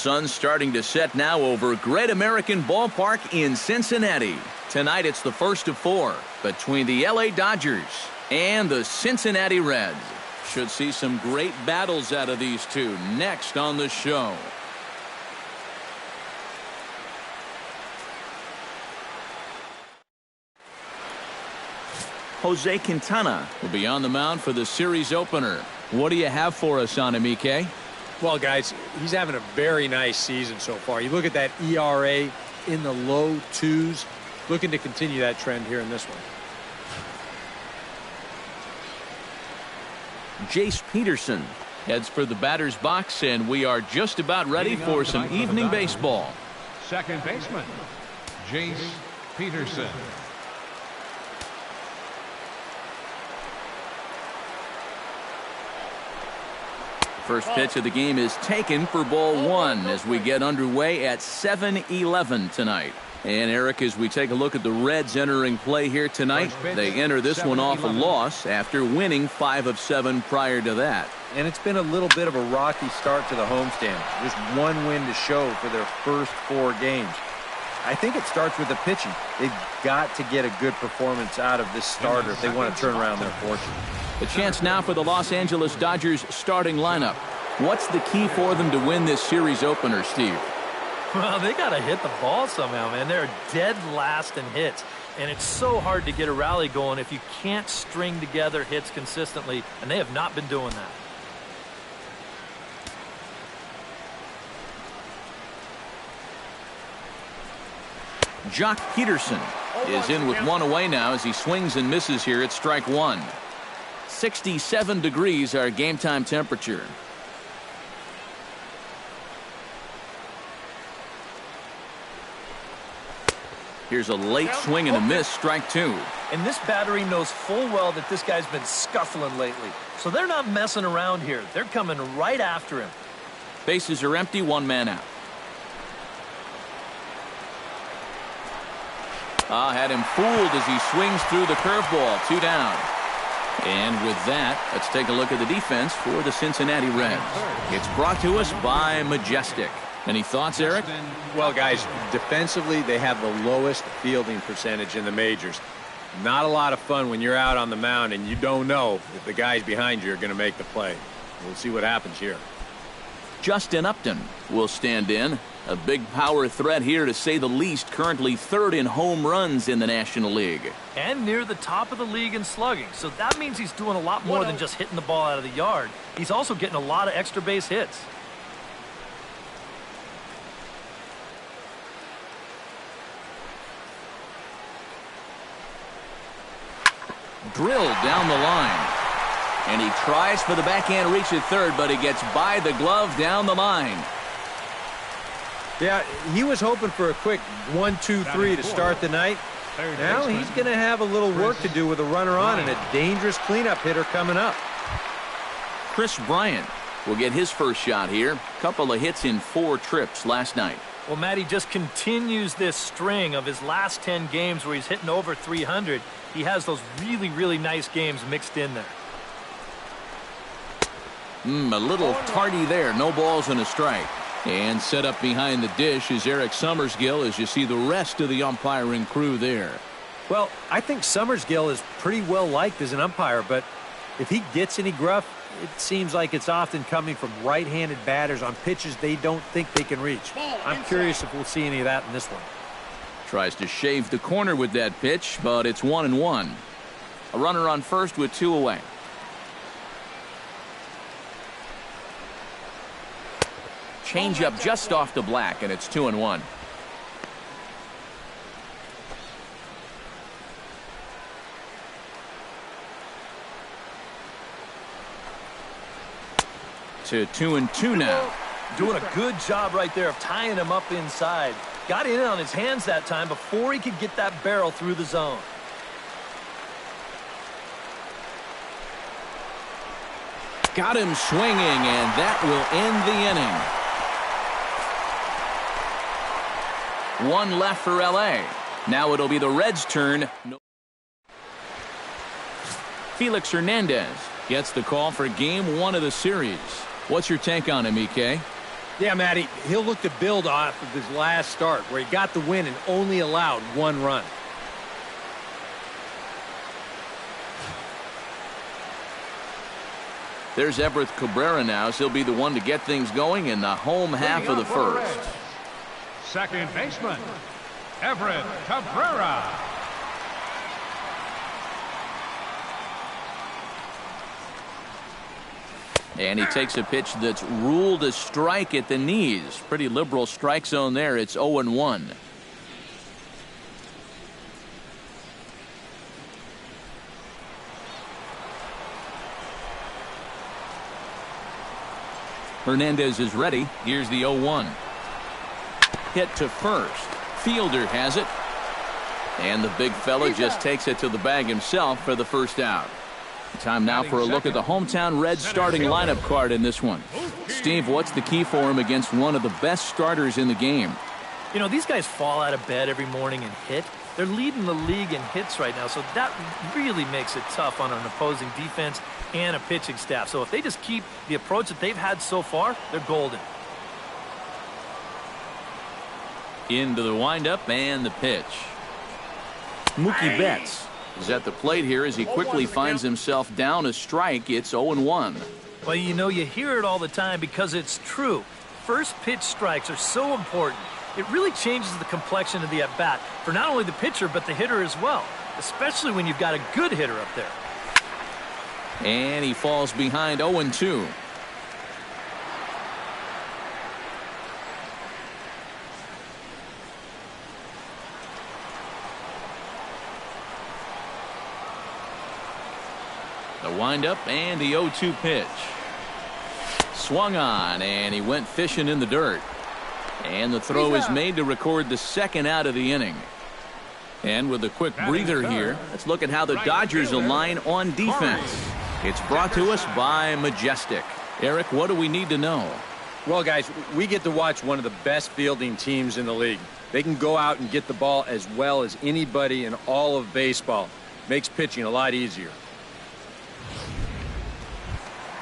sun's starting to set now over Great American Ballpark in Cincinnati. Tonight it's the first of 4 between the LA Dodgers and the Cincinnati Reds. Should see some great battles out of these two next on the show. Jose Quintana will be on the mound for the series opener. What do you have for us on him, EK? Well, guys, he's having a very nice season so far. You look at that ERA in the low 2s, looking to continue that trend here in this one. Jace Peterson heads for the batter's box, and we are just about ready for some evening baseball. Second baseman, Jace Peterson. First pitch of the game is taken for ball 1 as we get underway at 7-11 tonight. And Eric, as we take a look at the Reds entering play here tonight, they enter this one off a loss after winning 5 of 7 prior to that. And it's been a little bit of a rocky start to the homestand. Just one win to show for their first 4 games. I think it starts with the pitching. They've got to get a good performance out of this starter if they want to turn around their fortune. The chance now for the Los Angeles Dodgers starting lineup. What's the key for them to win this series opener, Steve? Well, they got to hit the ball somehow, man. They're dead last in hits. And it's so hard to get a rally going if you can't string together hits consistently, and they have not been doing that. Jock Peterson is in with 1 away now as he swings and misses here at strike 1. 67 degrees our game time temperature. Here's a late swing and a miss, strike 2. And this battery knows full well that this guy's been scuffling lately. So they're not messing around here. They're coming right after him. Bases are empty, 1 man out. Had him fooled as he swings through the curveball. 2 down. And with that, let's take a look at the defense for the Cincinnati Reds. It's brought to us by Majestic. Any thoughts, Eric? Well, guys, defensively, they have the lowest fielding percentage in the majors. Not a lot of fun when you're out on the mound and you don't know if the guys behind you are going to make the play. We'll see what happens here. Justin Upton will stand in. A big power threat here, to say the least. Currently 3rd in home runs in the National League. And near the top of the league in slugging. So that means he's doing a lot more than just hitting the ball out of the yard. He's also getting a lot of extra base hits. Drilled down the line. And he tries for the backhand reach at 3rd, but he gets by the glove down the line. Yeah, he was hoping for a quick 1-2-3 to start the night. Now he's going to have a little work to do with a runner on and a dangerous cleanup hitter coming up. Chris Bryant will get his first shot here. Couple of hits in 4 trips last night. Well, Matt, he just continues this string of his last 10 games where he's hitting over 300. He has those really, really nice games mixed in there. A little tardy there. No balls and a strike. And set up behind the dish is Eric Summersgill as you see the rest of the umpiring crew there. Well, I think Summersgill is pretty well liked as an umpire, but if he gets any gruff, it seems like it's often coming from right-handed batters on pitches they don't think they can reach. I'm curious if we'll see any of that in this one. Tries to shave the corner with that pitch, but it's 1-1. A runner on first with 2 away. Change up just off the black, and it's 2-1. To 2-2 now. Doing a good job right there of tying him up inside. Got in on his hands that time before he could get that barrel through the zone. Got him swinging, and that will end the inning. 1 left for LA. Now it'll be the Reds' turn. Felix Hernandez gets the call for game 1 of the series. What's your take on him, EK? Yeah, Matty, he'll look to build off of his last start where he got the win and only allowed 1 run. There's Everth Cabrera now, so he'll be the one to get things going in the home half of the first. Second baseman, Everth Cabrera. And he takes a pitch that's ruled a strike at the knees. Pretty liberal strike zone there. It's 0-1. Hernandez is ready. Here's the 0-1. Hit to first. Fielder has it. And the big fella just takes it to the bag himself for the first out. Time now for a look at the hometown Reds starting lineup card in this one. Steve, what's the key for him against one of the best starters in the game? You know, these guys fall out of bed every morning and hit. They're leading the league in hits right now, so that really makes it tough on an opposing defense and a pitching staff. So if they just keep the approach that they've had so far, they're golden. Into the windup and the pitch. Mookie Betts is at the plate here as he quickly finds himself down a strike. It's 0-1. Well, you know, you hear it all the time because it's true. First pitch strikes are so important. It really changes the complexion of the at-bat for not only the pitcher but the hitter as well, especially when you've got a good hitter up there. And he falls behind 0-2. The windup and the 0-2 pitch. Swung on, and he went fishing in the dirt. And the throw is made to record the second out of the inning. And with a quick breather here, let's look at how the Dodgers align on defense. It's brought to us by Majestic. Eric, what do we need to know? Well, guys, we get to watch one of the best fielding teams in the league. They can go out and get the ball as well as anybody in all of baseball. Makes pitching a lot easier.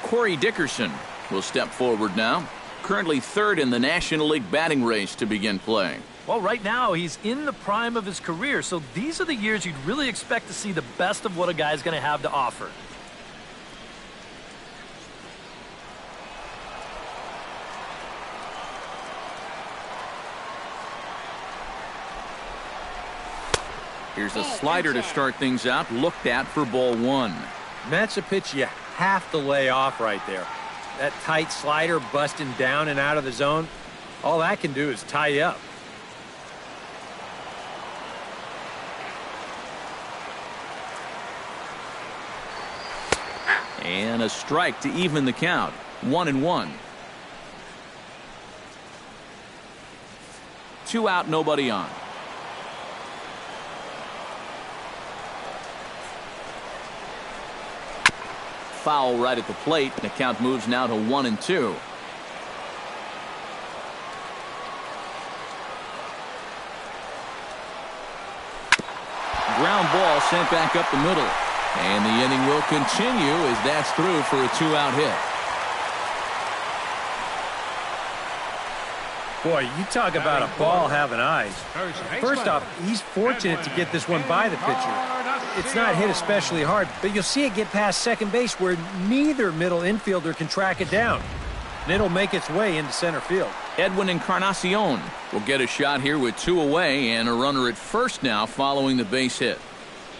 Corey Dickerson will step forward now. Currently third in the National League batting race to begin playing. Well, right now he's in the prime of his career, so these are the years you'd really expect to see the best of what a guy's going to have to offer. Here's a slider to start things out, looked at for ball 1. That's a pitch you have to lay off right there. That tight slider busting down and out of the zone, all that can do is tie you up. And a strike to even the count. 1-1. 2 out, nobody on. Foul right at the plate. The count moves now to 1-2. Ground ball sent back up the middle. And the inning will continue as that's through for a 2-out hit. Boy, you talk about a ball having eyes. First off, he's fortunate to get this one by the pitcher. It's not hit especially hard, but you'll see it get past second base where neither middle infielder can track it down. And it'll make its way into center field. Edwin Encarnacion will get a shot here with 2 away and a runner at first now following the base hit.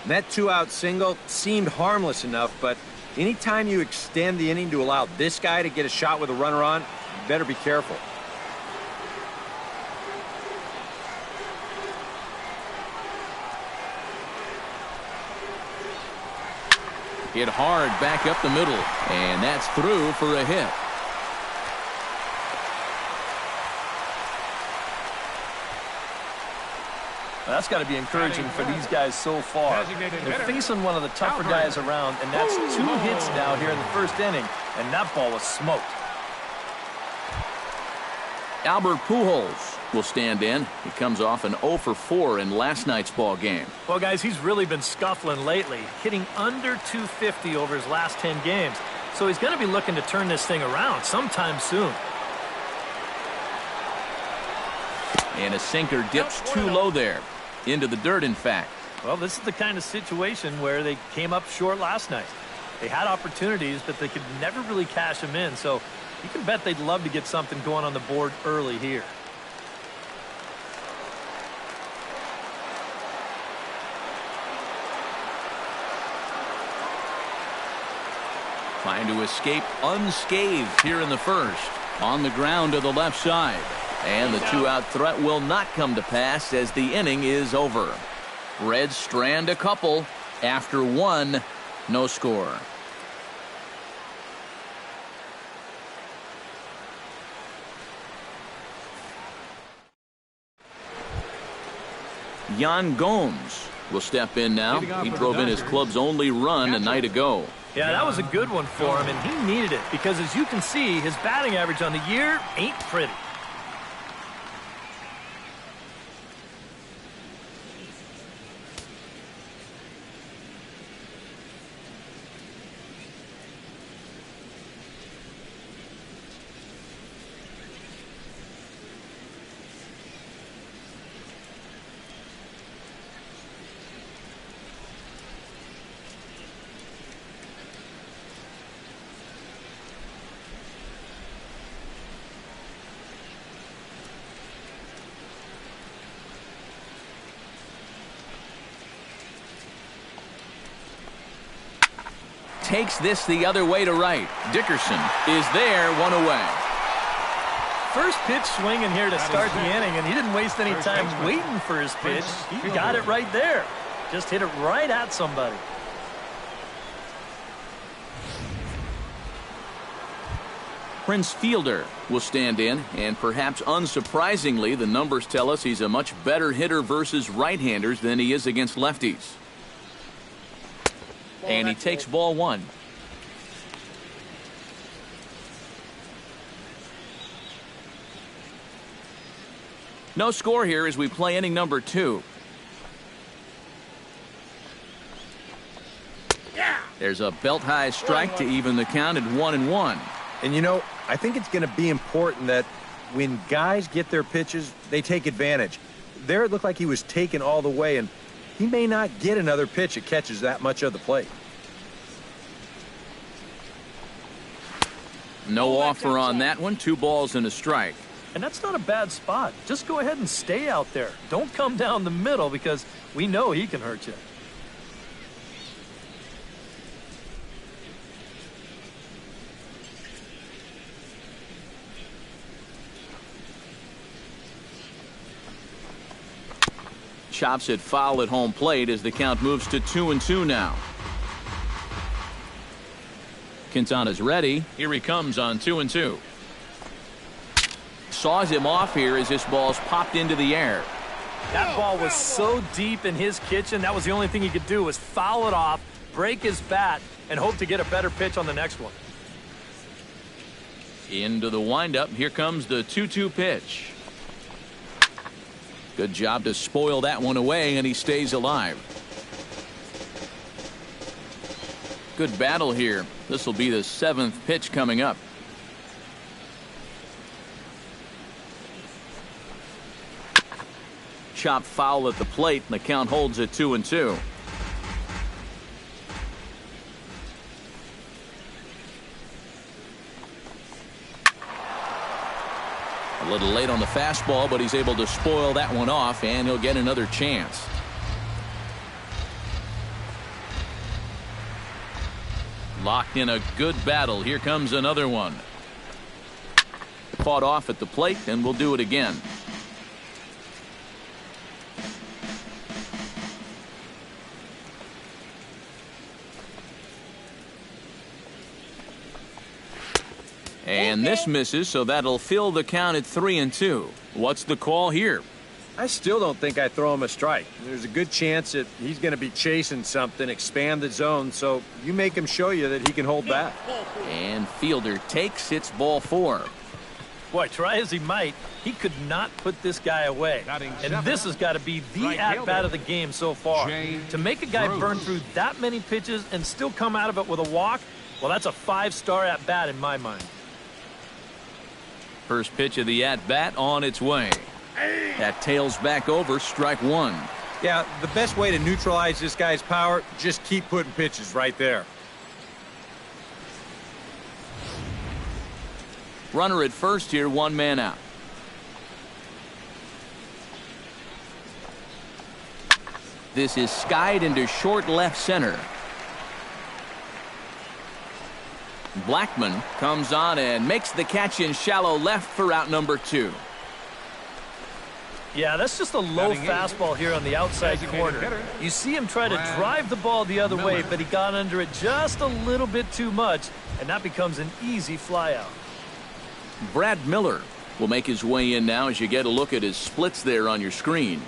And that 2-out single seemed harmless enough, but anytime you extend the inning to allow this guy to get a shot with a runner on, you better be careful. Hit hard back up the middle, and that's through for a hit. Well, that's got to be encouraging for these guys so far. They're facing one of the tougher guys around, and that's 2 hits now here in the first inning, and that ball was smoked. Albert Pujols will stand in. He comes off an 0 for 4 in last night's ball game. Well, guys, he's really been scuffling lately, hitting under 250 over his last 10 games. So he's going to be looking to turn this thing around sometime soon. And a sinker dips too low there. Into the dirt, in fact. Well, this is the kind of situation where they came up short last night. They had opportunities, but they could never really cash them in. So you can bet they'd love to get something going on the board early here. Trying to escape unscathed here in the first. On the ground to the left side. And the two-out threat will not come to pass as the inning is over. Reds strand a couple after one. No score. Yan Gomes will step in now. He drove in his club's only run a night ago. Yeah, that was a good one for him, and he needed it because, as you can see, his batting average on the year ain't pretty. Takes this the other way to right. Dickerson is there, one away. First pitch swinging here to start the inning, and he didn't waste any time waiting for his pitch. He got it right there. Just hit it right at somebody. Prince Fielder will stand in, and perhaps unsurprisingly, the numbers tell us he's a much better hitter versus right-handers than he is against lefties. And he takes ball one. No score here as we play inning number 2. There's a belt-high strike to even the count at 1-1. And, you know, I think it's going to be important that when guys get their pitches, they take advantage. There it looked like he was taken all the way, and he may not get another pitch that catches that much of the plate. No offer on that one. 2 balls and a strike. And that's not a bad spot. Just go ahead and stay out there. Don't come down the middle because we know he can hurt you. Chops it foul at home plate as the count moves to 2-2 now. Quintana's ready. Here he comes on 2-2. Saws him off here as this ball's popped into the air. That ball was so deep in his kitchen, that was the only thing he could do was foul it off, break his bat, and hope to get a better pitch on the next one. Into the windup. Here comes the 2-2 pitch. Good job to spoil that one away, and he stays alive. Good battle here. This will be the 7th pitch coming up. Chop foul at the plate, and the count holds at 2-2. A little late on the fastball, but he's able to spoil that one off, and he'll get another chance. Locked in a good battle. Here comes another one. Fought off at the plate, and we'll do it again. And this misses, so that'll fill the count at 3-2. What's the call here? I still don't think I throw him a strike. There's a good chance that he's going to be chasing something, expand the zone, so you make him show you that he can hold back. And Fielder takes. It's ball 4. Boy, try as he might, he could not put this guy away. And this has got to be the at-bat of the game so far. To make a guy burn through that many pitches and still come out of it with a walk, well, that's a 5-star at-bat in my mind. First pitch of the at-bat on its way. That tails back over strike one. Yeah, the best way to neutralize this guy's power, just keep putting pitches right there. Runner at first here, one man out. This is skied into short left center. Blackman comes on and makes the catch in shallow left for out number 2. Yeah, that's just a low fastball here on the outside corner. You see him try to drive the ball the other way, but he got under it just a little bit too much, and that becomes an easy flyout. Brad Miller will make his way in now as you get a look at his splits there on your screen.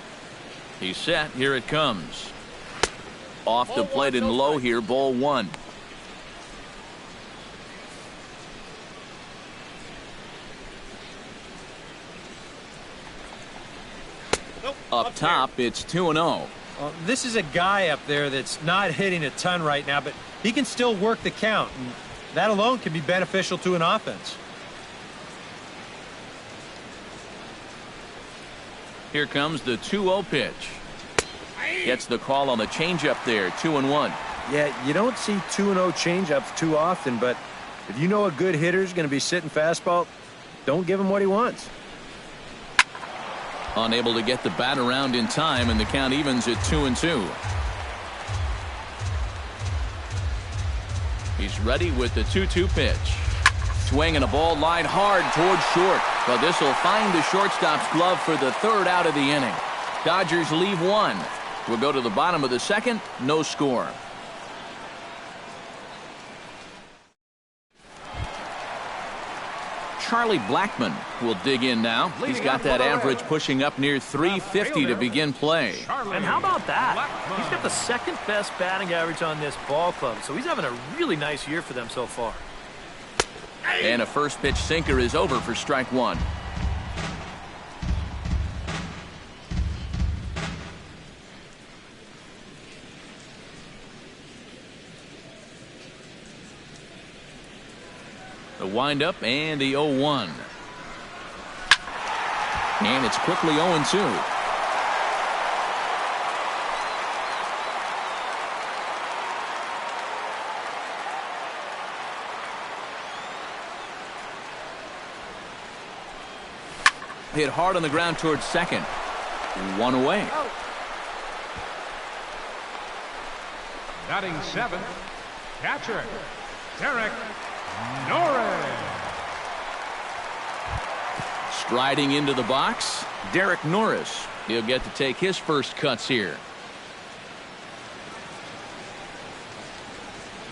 He's set. Here it comes. Off the plate and low here, ball 1. Up top, it's 2-0. Well, this is a guy up there that's not hitting a ton right now, but he can still work the count. And that alone can be beneficial to an offense. Here comes the 2-0 pitch. Gets the call on the changeup there, 2-1. Yeah, you don't see 2-0 changeups too often, but if you know a good hitter is going to be sitting fastball, don't give him what he wants. Unable to get the bat around in time, and the count evens at 2-2. He's ready with the 2-2 pitch. Swinging a ball line hard towards short, but this will find the shortstop's glove for the 3rd out of the inning. Dodgers leave 1. We'll go to the bottom of the 2nd, no score. Charlie Blackman will dig in now. He's got that average pushing up near 350 to begin play. And how about that? He's got the 2nd best batting average on this ball club, so he's having a really nice year for them so far. And a first pitch sinker is over for strike 1. The windup and the 0-1. And it's quickly 0-2. Hit hard on the ground towards second. 1 away. Batting 7th, catcher, Derek Norris. Striding into the box, Derek Norris. He'll get to take his first cuts here.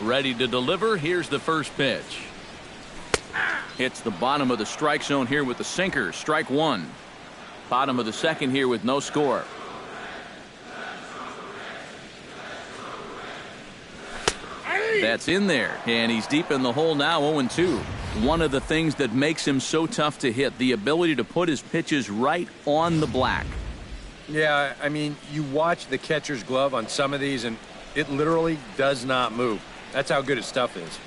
Ready to deliver. Here's the first pitch. Hits the bottom of the strike zone here with the sinker. Strike 1. Bottom of the 2nd here with no score. That's in there, and he's deep in the hole now, 0-2. One of the things that makes him so tough to hit, the ability to put his pitches right on the black. Yeah, I mean, you watch the catcher's glove on some of these, and it literally does not move. That's how good his stuff is.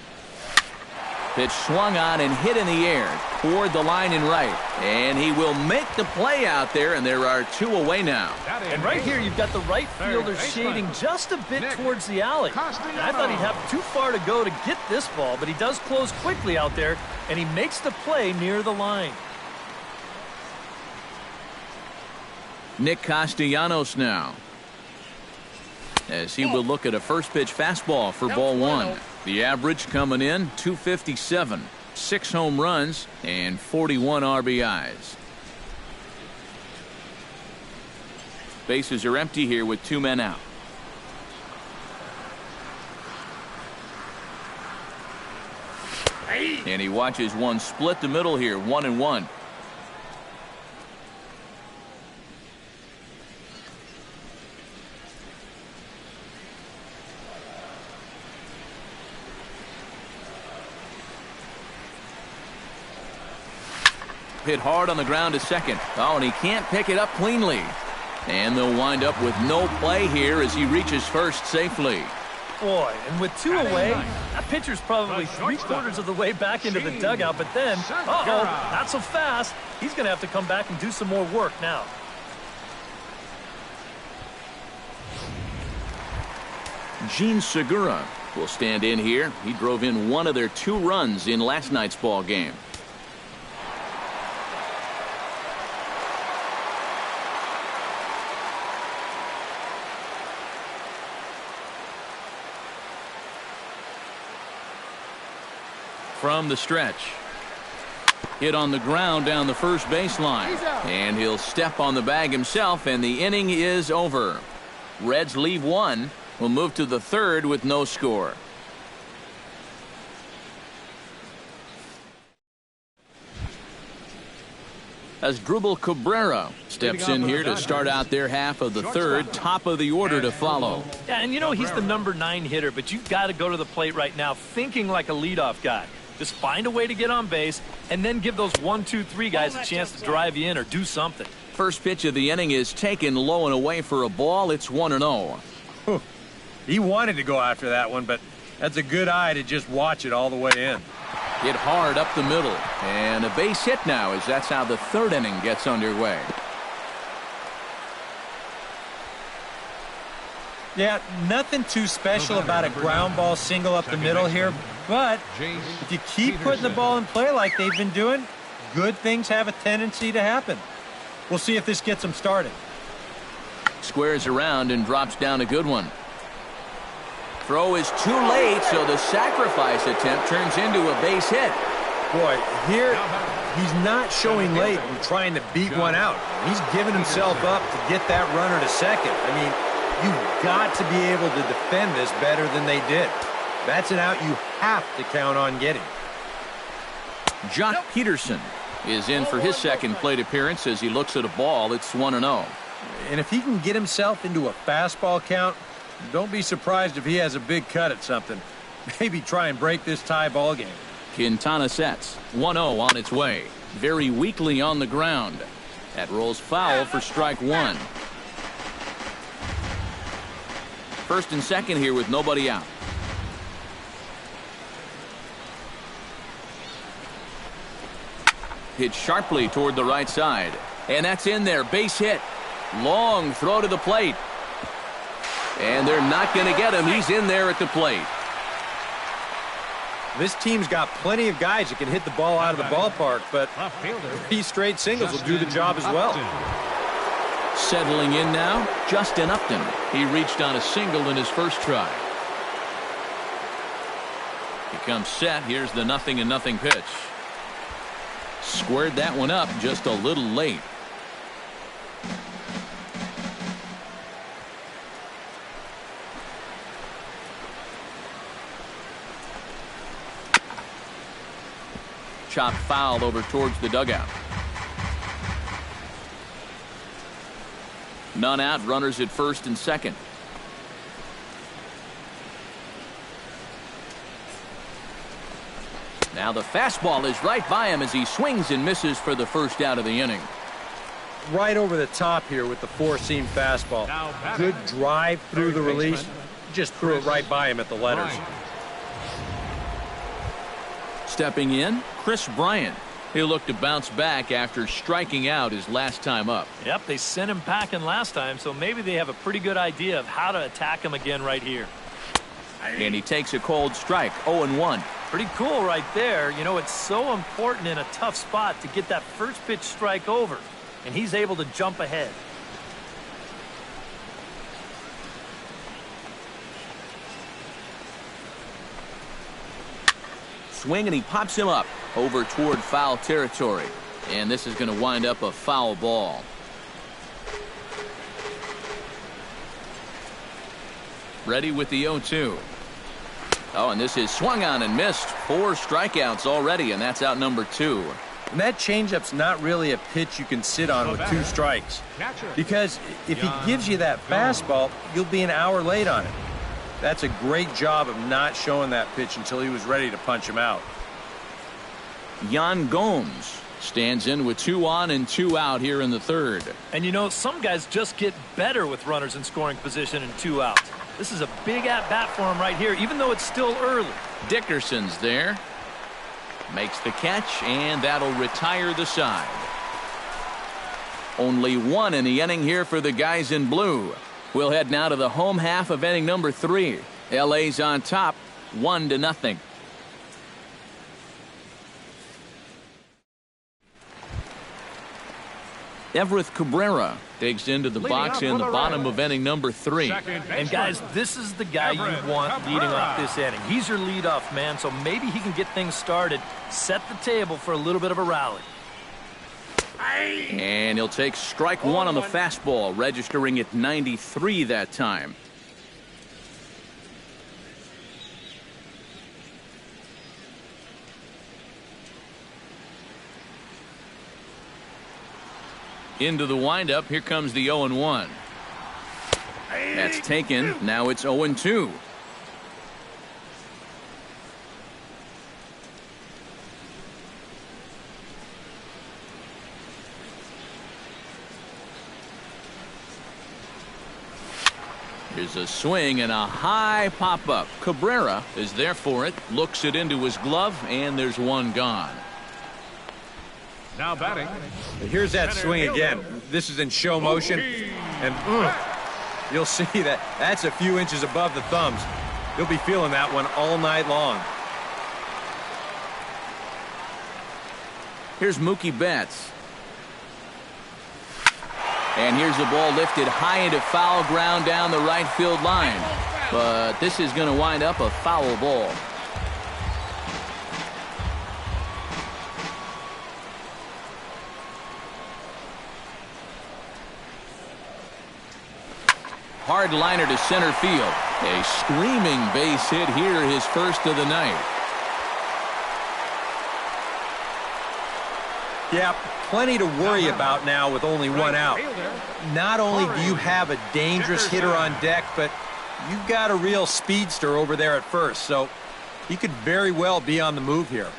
Pitch swung on and hit in the air toward the line and right. And he will make the play out there, and there are 2 away now. And right here, you've got the right fielder shading just a bit towards the alley. And I thought he'd have too far to go to get this ball, but he does close quickly out there, and he makes the play near the line. Nick Castellanos now, as he will look at a first pitch fastball for ball 1. The average coming in 257, 6 home runs and 41 RBIs. Bases are empty here with 2 men out. And he watches one split the middle here, 1-1. Hit hard on the ground to second. Oh, and he can't pick it up cleanly. And they'll wind up with no play here as he reaches first safely. Boy, and with 2 away, that pitcher's probably 3/4 of the way back into the dugout. But then, not so fast. He's going to have to come back and do some more work now. Gene Segura will stand in here. He drove in one of their 2 runs in last night's ball game. From the stretch. Hit on the ground down the first baseline. And he'll step on the bag himself, and the inning is over. Reds leave 1. We'll move to the 3rd with no score. As Drubal Cabrera steps in here to start out their half of the 3rd, top of the order to follow. Yeah, and you know he's the number 9 hitter, but you've got to go to the plate right now thinking like a leadoff guy. Just find a way to get on base and then give those 1, 2, 3 guys a chance to drive you in or do something. First pitch of the inning is taken low and away for a ball. It's 1-0. He wanted to go after that one, but that's a good eye to just watch it all the way in. Hit hard up the middle. And a base hit now, as that's how the 3rd inning gets underway. Yeah, nothing too special about a ground ball single up the middle here, but if you keep putting the ball in play like they've been doing, good things have a tendency to happen. We'll see if this gets them started. Squares around and drops down a good one. Throw is too late, so the sacrifice attempt turns into a base hit. Boy, here he's not showing late and trying to beat one out. He's giving himself up to get that runner to second. I mean, you've got to be able to defend this better than they did. That's an out you have to count on getting. Jock Peterson is in for his 2nd plate appearance as he looks at a ball. It's 1-0. And if he can get himself into a fastball count, don't be surprised if he has a big cut at something. Maybe try and break this tie ball game. Quintana sets. 1-0 on its way. Very weakly on the ground. That rolls foul for strike 1. First and second here with nobody out. Hit sharply toward the right side. And that's in there. Base hit. Long throw to the plate. And they're not going to get him. He's in there at the plate. This team's got plenty of guys that can hit the ball out of the ballpark, but 3 straight singles will do the job as well. Settling in now, Justin Upton. He reached on a single in his first try. He comes set. Here's the 0-0 pitch. Squared that one up just a little late. Chop foul over towards the dugout. None out, runners at first and second. Now the fastball is right by him as he swings and misses for the first out of the inning. Right over the top here with the 4-seam fastball. Good drive through the release. Just threw it right by him at the letters. Stepping in, Chris Bryant. He'll look to bounce back after striking out his last time up. Yep, they sent him packing last time, so maybe they have a pretty good idea of how to attack him again right here. And he takes a cold strike, 0-1. Pretty cool right there. You know, it's so important in a tough spot to get that first pitch strike over, and he's able to jump ahead. Swing, and he pops him up over toward foul territory. And this is going to wind up a foul ball. Ready with the 0-2. Oh, and this is swung on and missed. 4 strikeouts already, and that's out number 2. And that changeup's not really a pitch you can sit on with 2 strikes. Because if he gives you that fastball, you'll be an hour late on it. That's a great job of not showing that pitch until he was ready to punch him out. Yan Gomes stands in with 2 on and 2 out here in the 3rd. And you know, some guys just get better with runners in scoring position and 2 outs. This is a big at-bat for him right here, even though it's still early. Dickerson's there. Makes the catch, and that'll retire the side. Only 1 in the inning here for the guys in blue. We'll head now to the home half of inning number 3. LA's on top, 1-0. Everth Cabrera digs into the box in the bottom of inning number 3. And guys, this is the guy you want leading off this inning. He's your leadoff man, so maybe he can get things started, set the table for a little bit of a rally. And he'll take strike 1 on the fastball, registering at 93 that time. Into the windup, here comes the 0-1. That's taken. Now it's 0-2. Here's a swing and a high pop-up. Cabrera is there for it, looks it into his glove, and there's one gone. Now batting. Here's that swing again. This is in show motion, and you'll see that that's a few inches above the thumbs. You'll be feeling that one all night long. Here's Mookie Betts. And here's the ball lifted high into foul ground down the right field line. But this is going to wind up a foul ball. Hard liner to center field. A screaming base hit here, his first of the night. Yeah, plenty to worry about now with only one out. Not only do you have a dangerous hitter on deck, but you've got a real speedster over there at first, so he could very well be on the move here.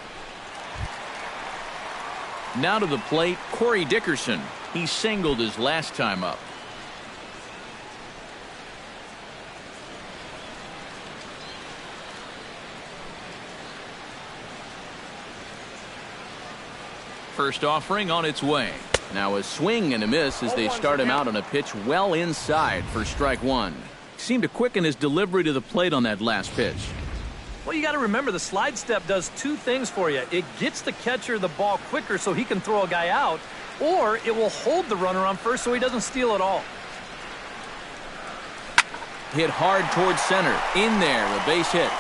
Now to the plate, Corey Dickerson. He singled his last time up. First offering on its way. Now a swing and a miss as they start him out on a pitch well inside for strike 1. Seemed to quicken his delivery to the plate on that last pitch. Well, you got to remember the slide step does two things for you. It gets the catcher the ball quicker so he can throw a guy out, or it will hold the runner on first so he doesn't steal at all. Hit hard towards center. In there, a base hit.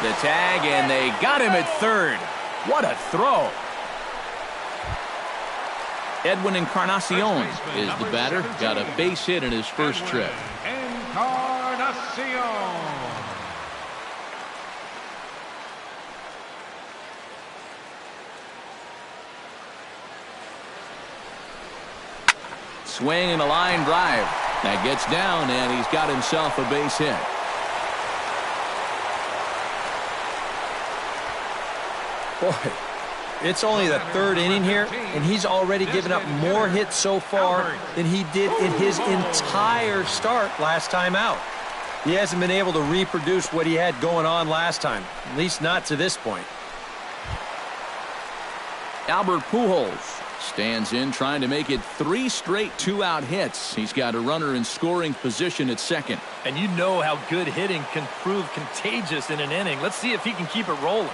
The tag, and they got him at third. What a throw. Edwin Encarnacion is the batter. Got a base hit in his first trip. Encarnacion. Swing and a line drive. That gets down, and he's got himself a base hit. Boy, it's only the third inning here, and he's already given up more hits so far than he did in his entire start last time out. He hasn't been able to reproduce what he had going on last time, at least not to this point. Albert Pujols stands in trying to make it 3 straight 2-out hits. He's got a runner in scoring position at second. And you know how good hitting can prove contagious in an inning. Let's see if he can keep it rolling.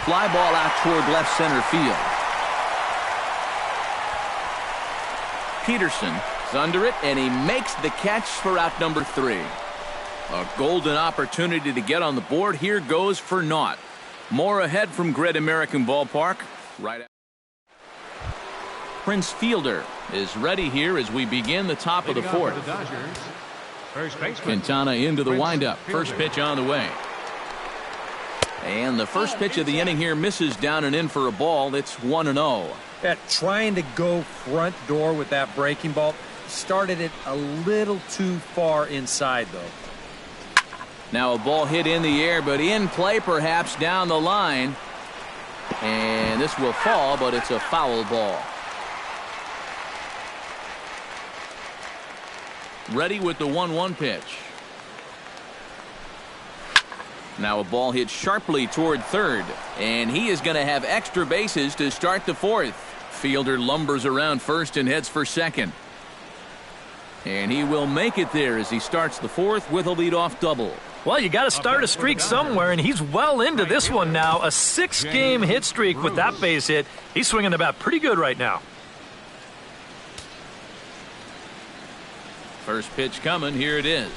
Fly ball out toward left center field. Peterson is under it, and he makes the catch for out number 3. A golden opportunity to get on the board. Here goes for naught. More ahead from Great American Ballpark. Right after. Prince Fielder is ready here as we begin the top of the fourth. Quintana into the windup. First pitch on the way. And the first pitch of the inning here misses down and in for a ball. It's 1-0. Trying to go front door with that breaking ball. Started it a little too far inside, though. Now a ball hit in the air, but in play perhaps down the line. And this will fall, but it's a foul ball. Ready with the 1-1 pitch. Now a ball hit sharply toward third, and he is going to have extra bases to start the fourth. Fielder lumbers around first and heads for second. And he will make it there as he starts the fourth with a leadoff double. Well, you got to start a streak somewhere, and he's well into this one now. A 6-game hit streak with that base hit. He's swinging the bat pretty good right now. First pitch coming. Here it is.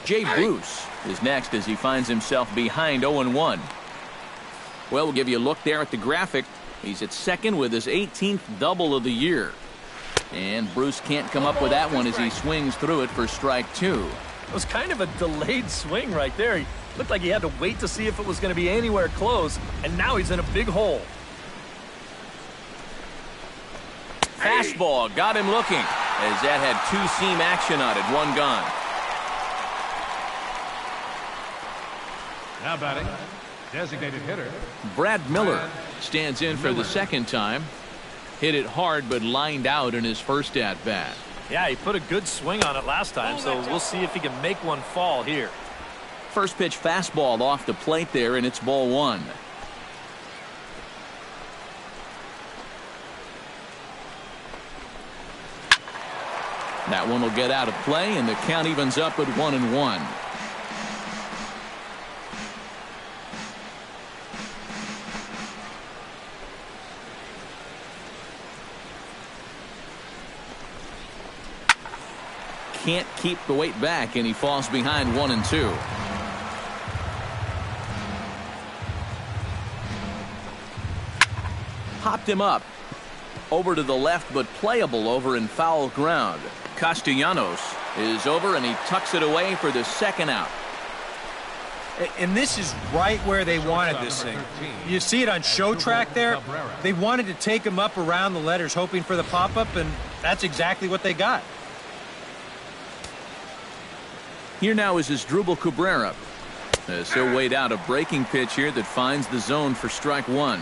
Jay Bruce is next as he finds himself behind 0-1. Well, we'll give you a look there at the graphic. He's at second with his 18th double of the year. And Bruce can't come up with that one as he swings through it for strike two. It was kind of a delayed swing right there. He looked like he had to wait to see if it was going to be anywhere close, and now he's in a big hole. Fastball got him looking as that had two-seam action on it. One gone. Now batting, designated hitter Brad Miller stands in for the second time. Hit it hard but lined out in his first at-bat. Yeah, he put a good swing on it last time, so we'll see if he can make one fall here. First pitch fastball off the plate there, and it's ball one. That one will get out of play, and the count evens up at 1-1. Can't keep the weight back, and he falls behind 1-2. Popped him up over to the left, but playable over in foul ground. Castellanos is over, and he tucks it away for the second out. And this is right where they wanted this thing. You see it on show track there. They wanted to take him up around the letters, hoping for the pop-up, and that's exactly what they got. Here now is Asdrubal Cabrera. He'll wait out a breaking pitch here that finds the zone for strike one.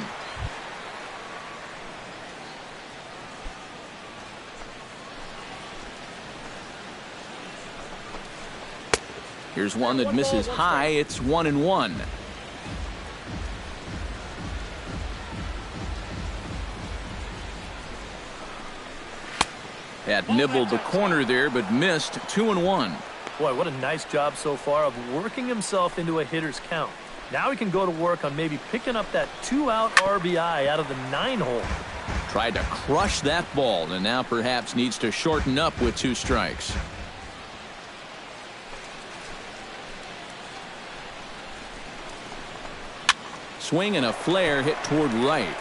Here's one that misses high. It's 1-1. Had nibbled the corner there, but missed. 2-1. Boy, what a nice job so far of working himself into a hitter's count. Now he can go to work on maybe picking up that 2-out RBI out of the 9-hole. Tried to crush that ball, and now perhaps needs to shorten up with 2 strikes. Swing and a flare hit toward right.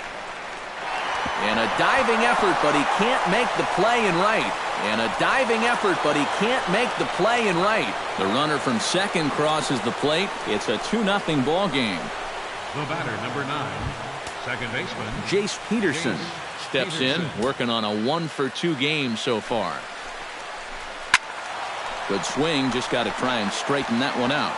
And a diving effort, but he can't make the play in right. And a diving effort, but he can't make the play in right. The runner from second crosses the plate. It's a 2-0 ball game. The batter, number 9, second baseman Jace Peterson steps in, working on a 1-for-2 game so far. Good swing, just got to try and straighten that one out.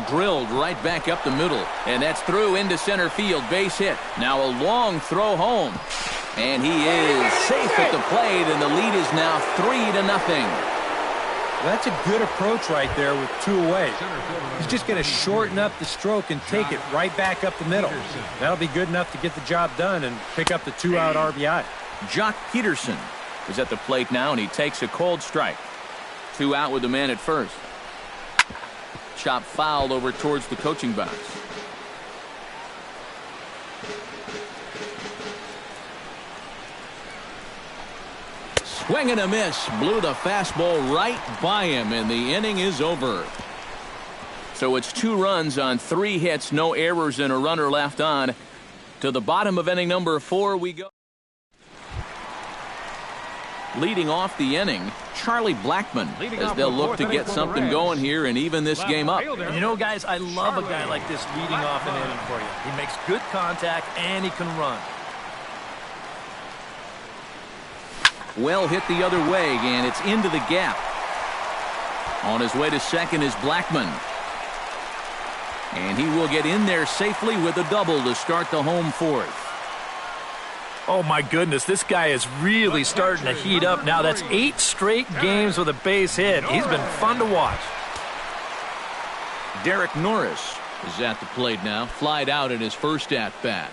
Drilled right back up the middle, and that's through into center field. Base hit. Now a long throw home, and he is safe at the plate, and the lead is now 3-0. That's a good approach right there with 2 away. He's just going to shorten up the stroke and take it right back up the middle. That'll be good enough to get the job done and pick up the 2-out RBI. Jock Peterson is at the plate now, and he takes a cold strike. 2 out with the man at first. Chop fouled over towards the coaching box. Swing and a miss. Blew the fastball right by him, and the inning is over. So it's 2 runs on 3 hits, no errors, and a runner left on. To the bottom of inning number 4 we go. Leading off the inning, Charlie Blackmon, as they'll look to get something going here and even this game up. And you know, guys, I love a guy like this leading off an inning for you. He makes good contact, and he can run. Well hit the other way, and it's into the gap. On his way to second is Blackmon. And he will get in there safely with a double to start the home fourth. Oh, my goodness. This guy is really starting to heat up now. That's 8 straight games with a base hit. He's been fun to watch. Derek Norris is at the plate now. Flied out in his first at-bat.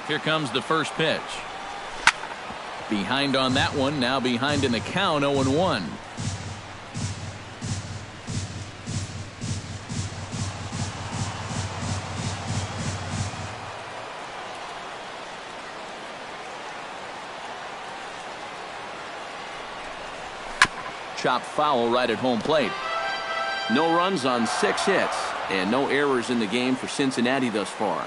Here comes the first pitch. Behind on that one, now behind in the count, 0-1. Chop foul right at home plate. No runs on 6 hits, and no errors in the game for Cincinnati thus far.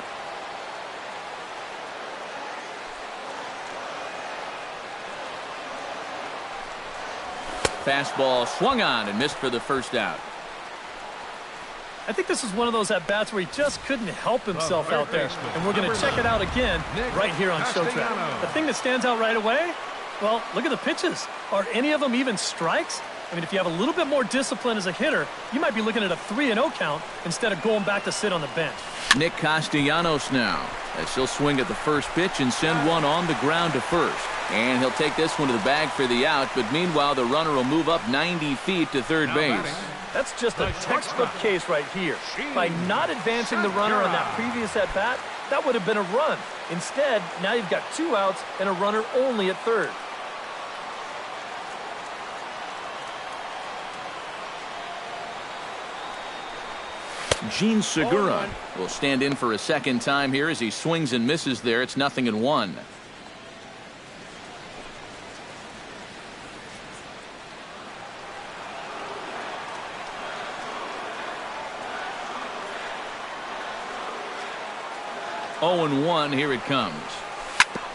Fastball swung on and missed for the first out. I think this is one of those at-bats where he just couldn't help himself out there. And we're going to check it out again right here on Showtrack. The thing that stands out right away, well, look at the pitches. Are any of them even strikes? I mean, if you have a little bit more discipline as a hitter, you might be looking at a 3-0 count instead of going back to sit on the bench. Nick Castellanos now, as he'll swing at the first pitch and send one on the ground to first. And he'll take this one to the bag for the out, but meanwhile the runner will move up 90 feet to third base. That's just a textbook case right here. By not advancing the runner on that previous at-bat, that would have been a run. Instead, now you've got 2 outs and a runner only at third. Gene Segura will stand in for a second time here as he swings and misses there. It's 0-1. Oh and 1, here it comes.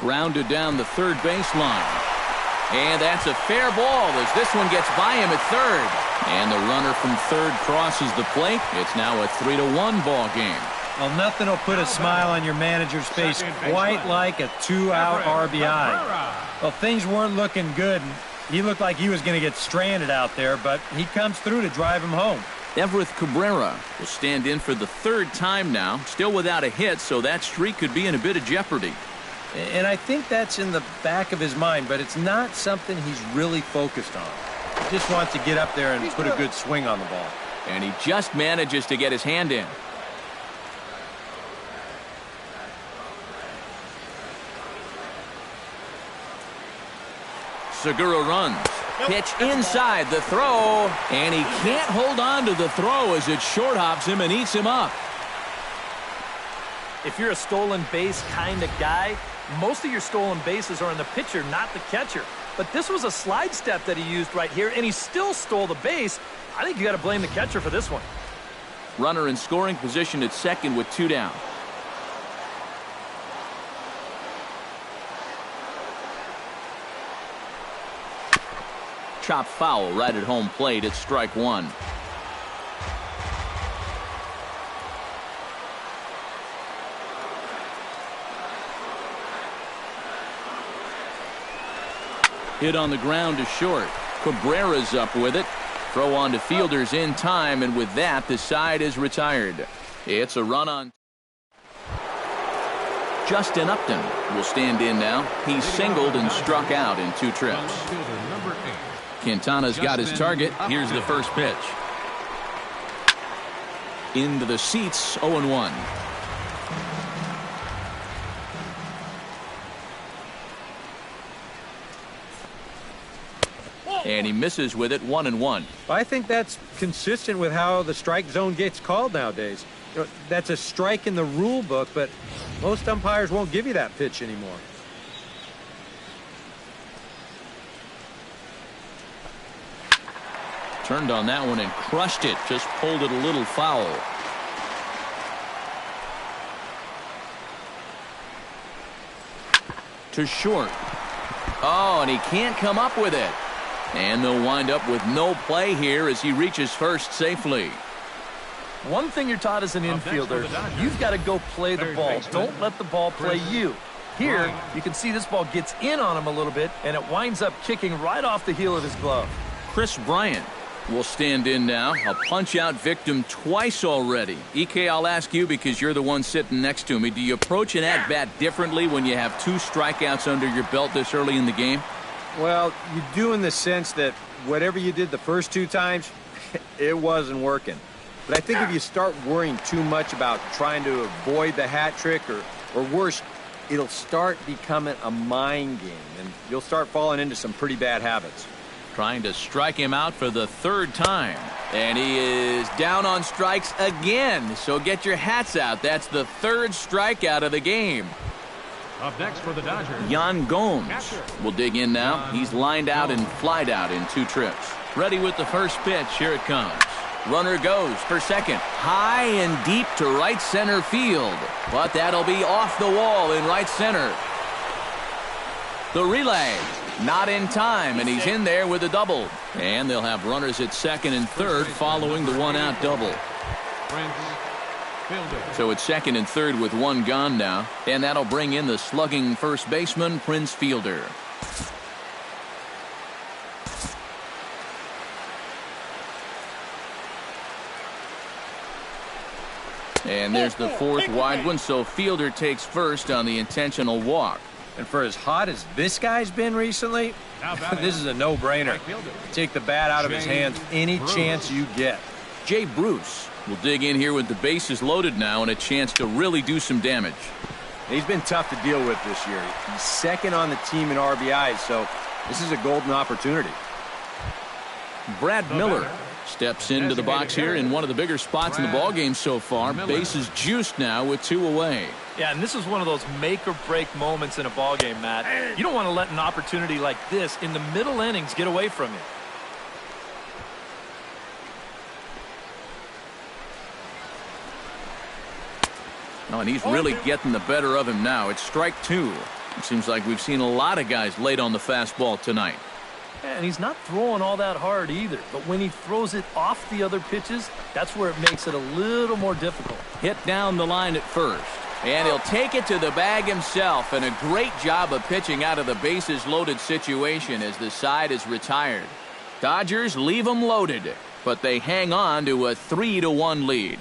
Grounded down the third baseline. And that's a fair ball as this one gets by him at third. And the runner from third crosses the plate. It's now a 3-1 ball game. Well, nothing will put a smile on your manager's face quite like a 2-out RBI. Well, things weren't looking good. And he looked like he was going to get stranded out there, but he comes through to drive him home. Everth Cabrera will stand in for the third time now, still without a hit, so that streak could be in a bit of jeopardy. And I think that's in the back of his mind, but it's not something he's really focused on. He just wants to get up there and put a good swing on the ball. And he just manages to get his hand in. Segura runs. Pitch inside the throw, and he can't hold on to the throw as it short hops him and eats him up. If you're a stolen base kind of guy, most of your stolen bases are on the pitcher, not the catcher. But this was a slide step that he used right here, and he still stole the base. I think you got to blame the catcher for this one. Runner in scoring position at second with 2 down. Chop foul right at home plate. It's strike 1. Hit on the ground to short. Cabrera's up with it. Throw on to fielders in time, and with that, the side is retired. It's a run on. Justin Upton will stand in now. He's singled and struck out in 2 trips. Quintana's got his target. Here's the first pitch. Into the seats, 0-1. And he misses with it, 1-1. I think that's consistent with how the strike zone gets called nowadays. You know, that's a strike in the rule book, but most umpires won't give you that pitch anymore. Turned on that one and crushed it. Just pulled it a little foul. To short. Oh, and he can't come up with it. And they'll wind up with no play here as he reaches first safely. One thing you're taught as an infielder, you've got to go play the ball. Don't let the ball play you. Here, you can see this ball gets in on him a little bit, and it winds up kicking right off the heel of his glove. Chris Bryant will stand in now. A punch-out victim twice already. EK, I'll ask you because you're the one sitting next to me. Do you approach an at-bat differently when you have 2 strikeouts under your belt this early in the game? Well, you do in the sense that whatever you did the first 2 times, it wasn't working. But I think if you start worrying too much about trying to avoid the hat trick or worse, it'll start becoming a mind game, and you'll start falling into some pretty bad habits. Trying to strike him out for the 3rd time. And he is down on strikes again. So get your hats out. That's the 3rd strikeout of the game. Up next for the Dodgers, Yan Gomes will dig in now. He's lined out and flied out in 2 trips. Ready with the first pitch. Here it comes. Runner goes for second. High and deep to right center field. But that'll be off the wall in right center. The relay. Not in time, and he's in there with a double. And they'll have runners at second and third following the 1-out double. So it's second and third with 1 gone now. And that'll bring in the slugging first baseman, Prince Fielder. And there's the 4th wide one, so Fielder takes first on the intentional walk. And for as hot as this guy's been recently, this is a no-brainer. Take the bat out of his hands any chance you get. Jay Bruce will dig in here with the bases loaded now and a chance to really do some damage. He's been tough to deal with this year. He's second on the team in RBIs, so this is a golden opportunity. Brad Miller steps into the box here in one of the bigger spots in the ballgame so far. Bases juiced now with 2 away. Yeah, and this is one of those make-or-break moments in a ballgame, Matt. You don't want to let an opportunity like this in the middle innings get away from you. Oh, and he's really getting the better of him now. It's strike 2. It seems like we've seen a lot of guys late on the fastball tonight. And he's not throwing all that hard either. But when he throws it off the other pitches, that's where it makes it a little more difficult. Hit down the line at first. And he'll take it to the bag himself. And a great job of pitching out of the bases loaded situation as the side is retired. Dodgers leave them loaded, but they hang on to a 3-1 lead.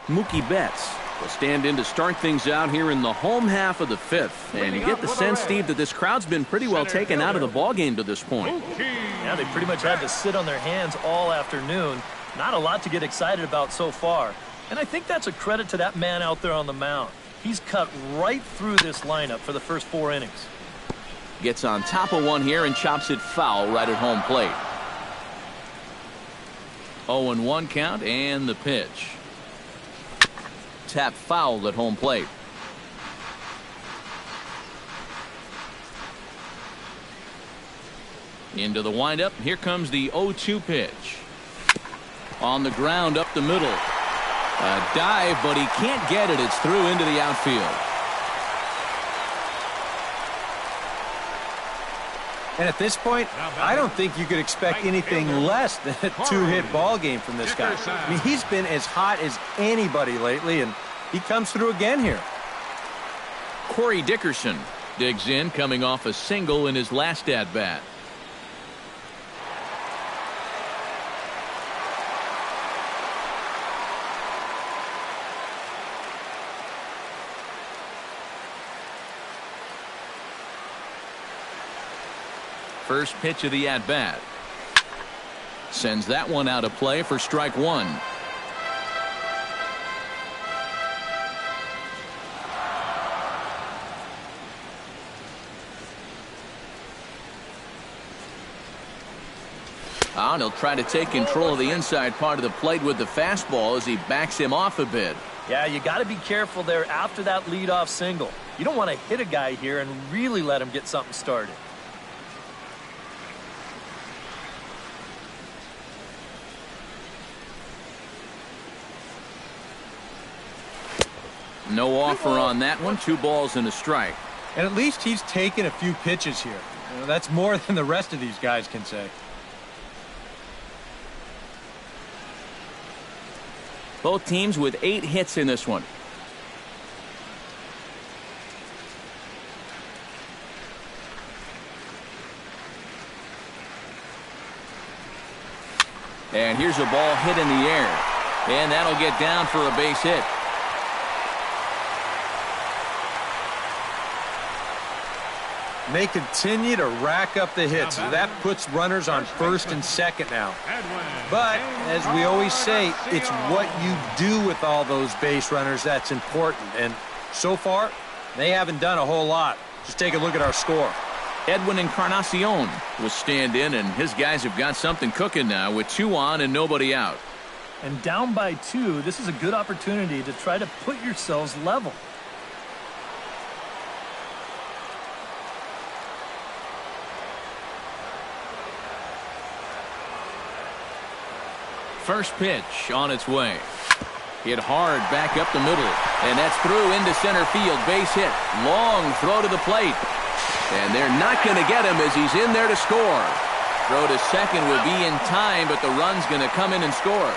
Mookie Betts will stand in to start things out here in the home half of the 5th. And you get the sense, Steve, that this crowd's been pretty well taken out of the ballgame to this point. Yeah, they pretty much had to sit on their hands all afternoon. Not a lot to get excited about so far. And I think that's a credit to that man out there on the mound. He's cut right through this lineup for the first 4 innings. Gets on top of one here and chops it foul right at home plate. 0-1 count and the pitch. Tap foul at home plate. Into the windup. Here comes the 0-2 pitch. On the ground up the middle. A dive, but he can't get it. It's through into the outfield. And at this point, I don't think you could expect anything less than a 2-hit ball game from this guy. I mean, he's been as hot as anybody lately, and he comes through again here. Corey Dickerson digs in, coming off a single in his last at-bat. First pitch of the at-bat. Sends that one out of play for strike 1. And he'll try to take control of the inside part of the plate with the fastball as he backs him off a bit. Yeah, you got to be careful there after that leadoff single. You don't want to hit a guy here and really let him get something started. No offer on that one. 2 balls and a strike. And at least he's taken a few pitches here. You know, that's more than the rest of these guys can say. Both teams with 8 hits in this one. And here's a ball hit in the air. And that'll get down for a base hit. And they continue to rack up the hits. So that puts runners on first and second now. But, as we always say, it's what you do with all those base runners that's important. And so far, they haven't done a whole lot. Just take a look at our score. Edwin Encarnacion will stand in, and his guys have got something cooking now with 2 on and nobody out. And down by 2, this is a good opportunity to try to put yourselves level. First pitch on its way. Hit hard back up the middle, and that's through into center field. Base hit. Long throw to the plate. And they're not going to get him as he's in there to score. Throw to second will be in time, but the run's going to come in and score.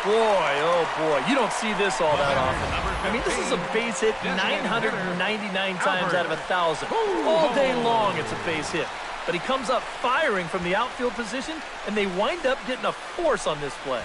Boy, oh boy, you don't see this all that often. I mean, this is a base hit 999 times out of 1,000. All day long it's a base hit. But he comes up firing from the outfield position, and they wind up getting a force on this play.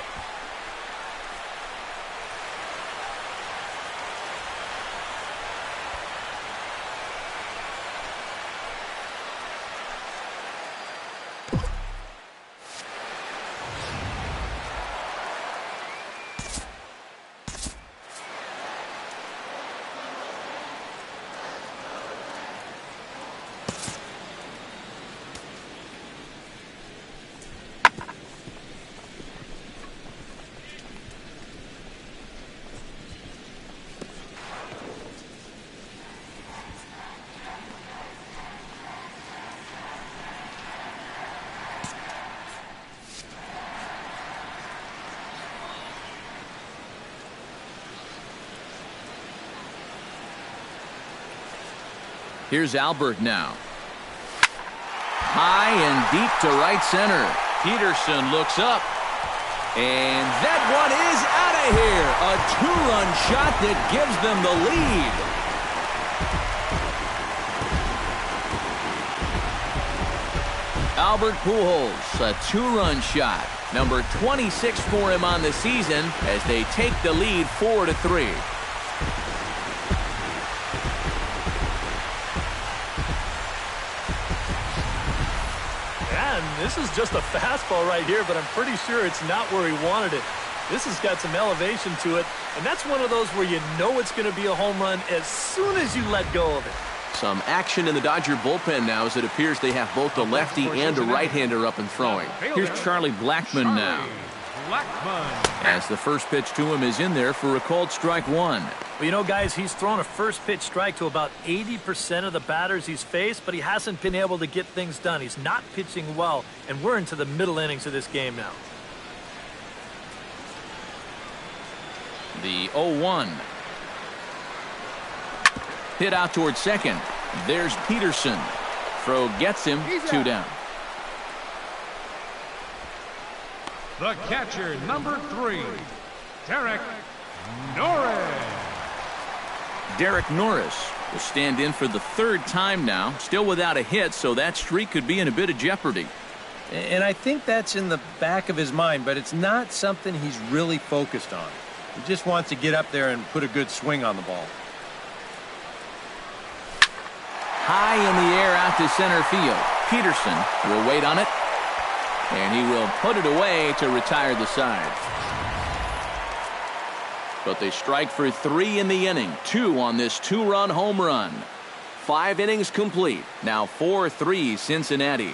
Here's Albert now. High and deep to right center. Peterson looks up. And that one is out of here. A 2-run shot that gives them the lead. Albert Pujols, a 2-run shot. Number 26 for him on the season as they take the lead 4-3. This is just a fastball right here, but I'm pretty sure it's not where he wanted it. This has got some elevation to it, and that's one of those where you know it's going to be a home run as soon as you let go of it. Some action in the Dodger bullpen now as it appears they have both a lefty and a right-hander up and throwing. Here's Charlie Blackmon now. As the first pitch to him is in there for a called strike 1. Well, you know, guys, he's thrown a first pitch strike to about 80% of the batters he's faced, but he hasn't been able to get things done. He's not pitching well, and we're into the middle innings of this game now. The 0-1. Hit out towards second. There's Peterson. Throw gets him. 2 down. The catcher, number 3, Derek Norris. Derek Norris will stand in for the 3rd time now. Still without a hit, so that streak could be in a bit of jeopardy. And I think that's in the back of his mind, but it's not something he's really focused on. He just wants to get up there and put a good swing on the ball. High in the air out to center field. Peterson will wait on it. And he will put it away to retire the side. But they strike for 3 in the inning. 2 on this 2-run home run. 5 innings complete. Now 4-3 Cincinnati.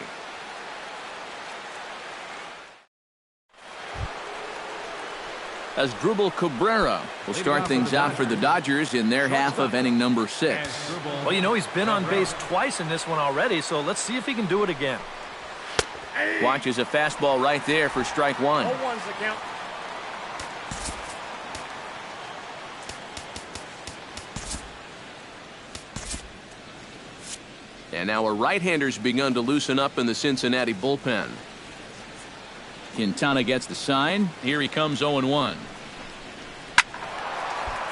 Asdrubal Cabrera will start things out for the Dodgers in their half of inning number 6. Well, you know, he's been on base twice in this one already, so let's see if he can do it again. Watches a fastball right there for strike 1. 0-1's the count. And now a right-hander's begun to loosen up in the Cincinnati bullpen. Quintana gets the sign. Here he comes 0-1.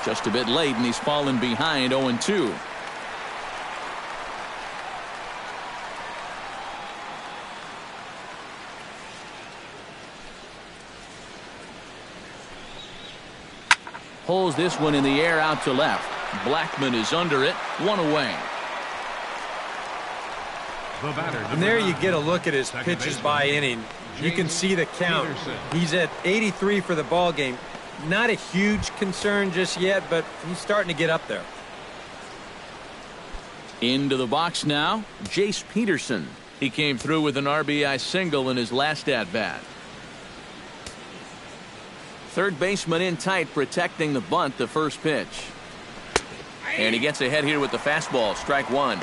Just a bit late, and he's fallen behind 0-2. Pulls this one in the air out to left. Blackman is under it. One away. And there you get a look at his pitches by inning. You can see the count. He's at 83 for the ball game. Not a huge concern just yet, but he's starting to get up there. Into the box now, Jace Peterson. He came through with an RBI single in his last at-bat. Third baseman in tight, protecting the bunt, the first pitch. And he gets ahead here with the fastball, strike one.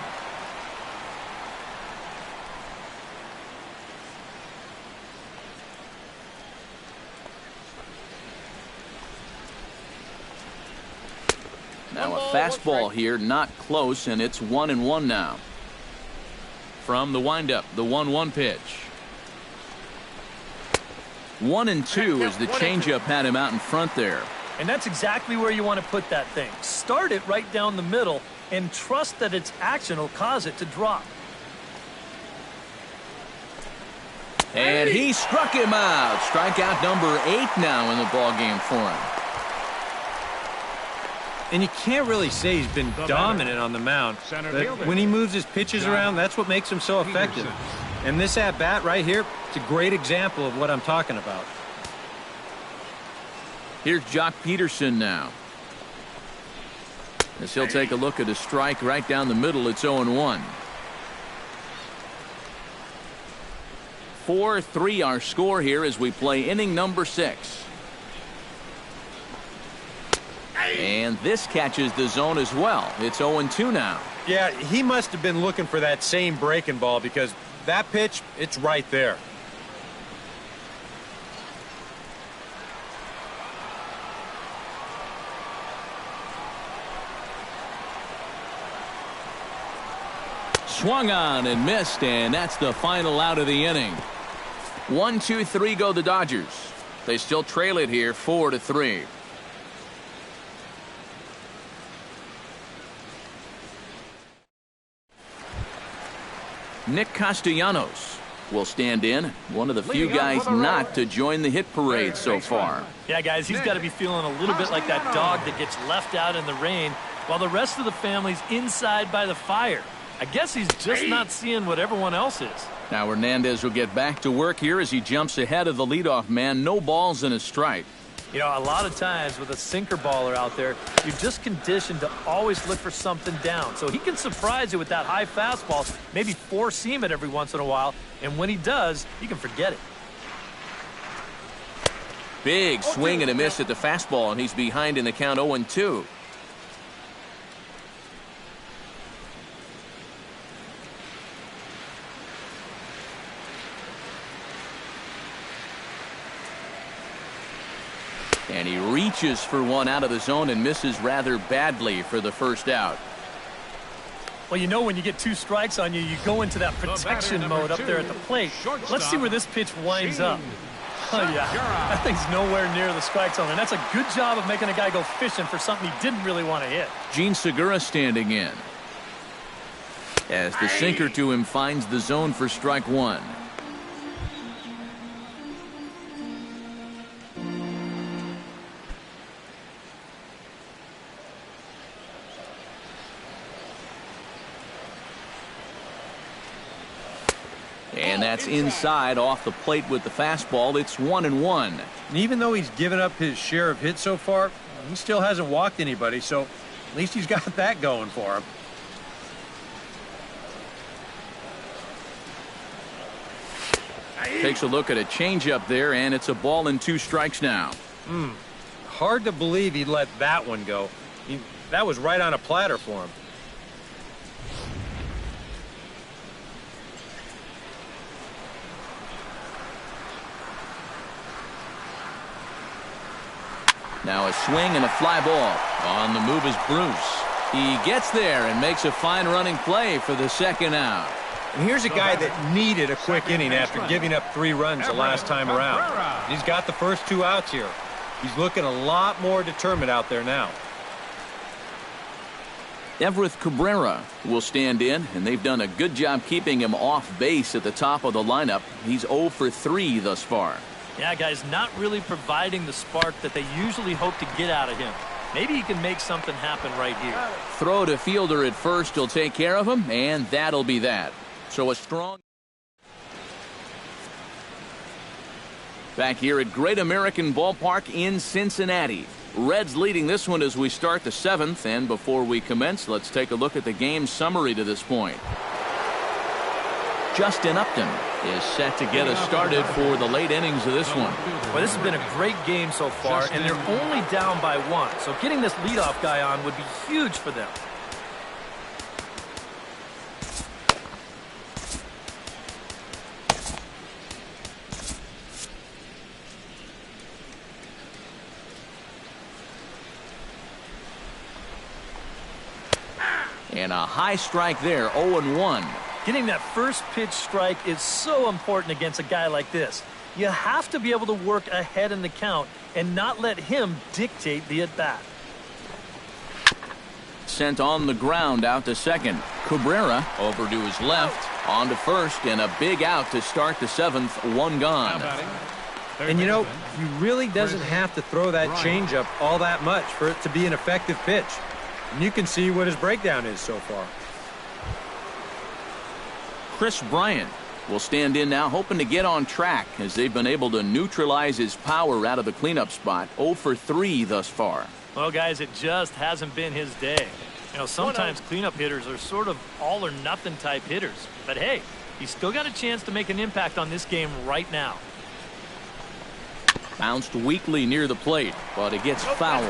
Now a fastball here, not close, and it's 1-1 now. From the windup, the 1-1 pitch. 1-2 as the changeup had him out in front there. And that's exactly where you want to put that thing. Start it right down the middle and trust that its action will cause it to drop. And he struck him out. Strikeout number 8 now in the ballgame for him. And you can't really say he's been dominant on the mound. But when he moves his pitches around, that's what makes him so effective. And this at-bat right here, it's a great example of what I'm talking about. Here's Jock Peterson now. As he'll take a look at a strike right down the middle, it's 0-1. 4-3 our score here as we play inning number 6. And this catches the zone as well. It's 0-2 now. Yeah, he must have been looking for that same breaking ball because that pitch, it's right there. Swung on and missed, and that's the final out of the inning. 1-2-3 go the Dodgers. They still trail it here 4-3. Nick Castellanos will stand in, one of the few guys not to join the hit parade so far. Yeah, guys, he's got to be feeling a little bit like that dog that gets left out in the rain while the rest of the family's inside by the fire. I guess he's just not seeing what everyone else is. Now Hernandez will get back to work here as he jumps ahead of the leadoff man. No balls and a strike. You know, a lot of times with a sinker baller out there, you're just conditioned to always look for something down. So he can surprise you with that high fastball, maybe four-seam it every once in a while, and when he does, you can forget it. Big swing and a miss at the fastball, and he's behind in the count 0-2. And he reaches for one out of the zone and misses rather badly for the first out. Well, you know, when you get two strikes on you, you go into that protection mode up there at the plate. Let's see where this pitch winds up. Oh, yeah, that thing's nowhere near the strike zone, and that's a good job of making a guy go fishing for something he didn't really want to hit. Gene Segura standing in as the sinker to him finds the zone for strike one. And that's inside off the plate with the fastball. It's 1-1. And even though he's given up his share of hits so far, he still hasn't walked anybody, so at least he's got that going for him. Takes a look at a changeup there, and it's a ball and two strikes now. Hard to believe he let that one go. That was right on a platter for him. Now a swing and a fly ball. On the move is Bruce. He gets there and makes a fine running play for the second out. And here's a guy that needed a quick inning after giving up 3 runs the last time around. He's got the first 2 outs here. He's looking a lot more determined out there now. Everth Cabrera will stand in, and they've done a good job keeping him off base at the top of the lineup. He's 0 for 3 thus far. Yeah, guys, not really providing the spark that they usually hope to get out of him. Maybe he can make something happen right here. Throw to fielder at first will take care of him, and that'll be that. So a strong... Back here at Great American Ballpark in Cincinnati. Reds leading this one as we start the 7th, and before we commence, let's take a look at the game summary to this point. Justin Upton is set to get us started for the late innings of this one. Well, this has been a great game so far, and they're only down by 1. So getting this leadoff guy on would be huge for them. And a high strike there, 0-1. Getting that first pitch strike is so important against a guy like this. You have to be able to work ahead in the count and not let him dictate the at-bat. Sent on the ground out to second. Cabrera over to his left, on to first, and a big out to start the 7th, 1 gone. And you know, he really doesn't have to throw that changeup all that much for it to be an effective pitch. And you can see what his breakdown is so far. Chris Bryant will stand in now, hoping to get on track as they've been able to neutralize his power out of the cleanup spot. 0 for 3 thus far. Well, guys, it just hasn't been his day. You know, sometimes cleanup hitters are sort of all or nothing type hitters. But hey, he's still got a chance to make an impact on this game right now. Bounced weakly near the plate, but it gets foul.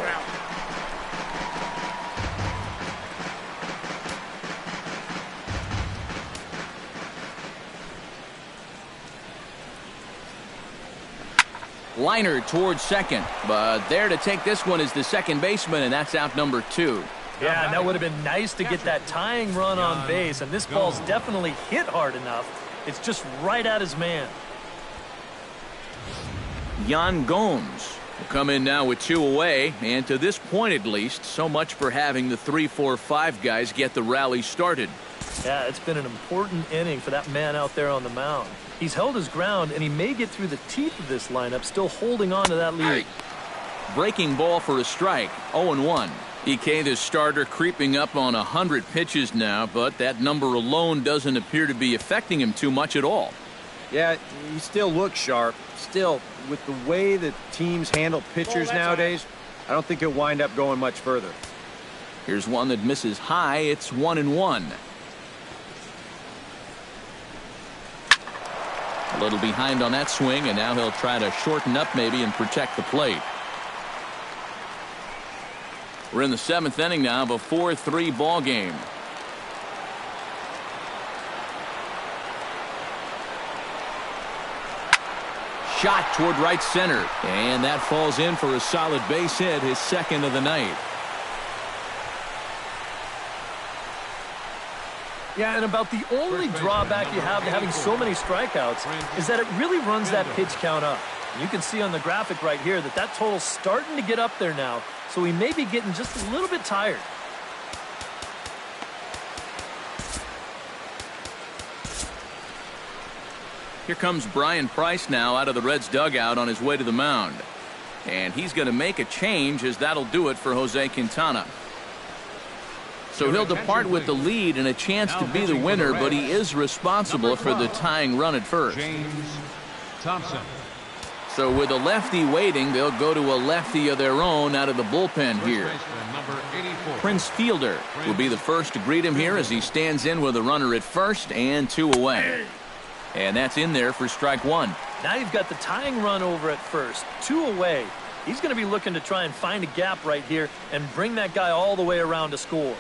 Liner towards second, but there to take this one is the second baseman, and that's out number 2. Yeah, and that would have been nice to get that tying run on base, and this ball's definitely hit hard enough. It's just right at his man. Yan Gomes will come in now with 2 away, and to this point at least, so much for having the 3-4-5 guys get the rally started. Yeah, it's been an important inning for that man out there on the mound. He's held his ground, and he may get through the teeth of this lineup, still holding on to that lead. Breaking ball for a strike, 0-1. EK, the starter, creeping up on 100 pitches now, but that number alone doesn't appear to be affecting him too much at all. Yeah, he still looks sharp. Still, with the way that teams handle pitchers nowadays, I don't think he'll wind up going much further. Here's one that misses high. It's 1-1. A little behind on that swing, and now he'll try to shorten up maybe and protect the plate. We're in the 7th inning now of a 4-3 ball game. Shot toward right center, and that falls in for a solid base hit, his second of the night. Yeah, and about the only drawback you have to having so many strikeouts is that it really runs that pitch count up. You can see on the graphic right here that that total's starting to get up there now, so he may be getting just a little bit tired. Here comes Brian Price now out of the Reds dugout on his way to the mound. And he's going to make a change, as that'll do it for Jose Quintana. So he'll depart with the lead and a chance to be the winner, but he is responsible for the tying run at first. James Thompson. So with a lefty waiting, they'll go to a lefty of their own out of the bullpen here. Number 84. Prince Fielder will be the first to greet him here as he stands in with a runner at first and 2 away. And that's in there for strike 1. Now you've got the tying run over at first, 2 away. He's going to be looking to try and find a gap right here and bring that guy all the way around to score.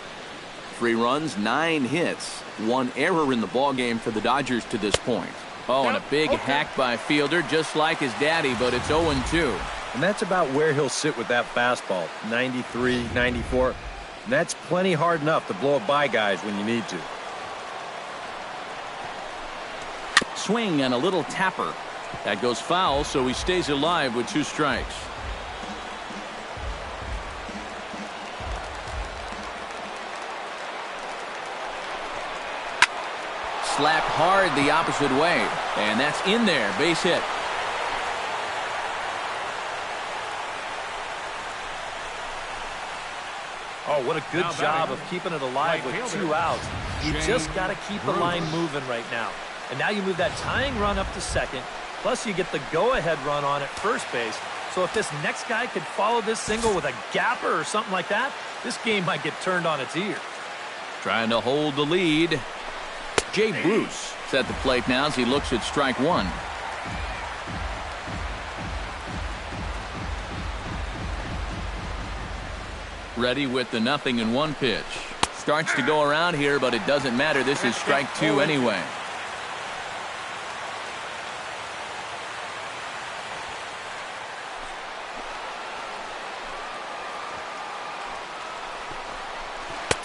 3 runs, 9 hits, 1 error in the ballgame for the Dodgers to this point. Oh, and a big hack by Fielder, just like his daddy, but it's 0-2. And that's about where he'll sit with that fastball, 93, 94. And that's plenty hard enough to blow it by guys when you need to. Swing and a little tapper. That goes foul, so he stays alive with 2 strikes. slapped hard the opposite way. And that's in there. Base hit. Oh, what a good job of keeping it alive with 2 outs. You just got to keep the line moving right now. And now you move that tying run up to second, plus you get the go-ahead run on at first base. So if this next guy could follow this single with a gapper or something like that, this game might get turned on its ear. Trying to hold the lead. Jay Bruce is at the plate now as he looks at strike one. Ready with the 0-1 pitch. Starts to go around here, but it doesn't matter. This is strike two anyway.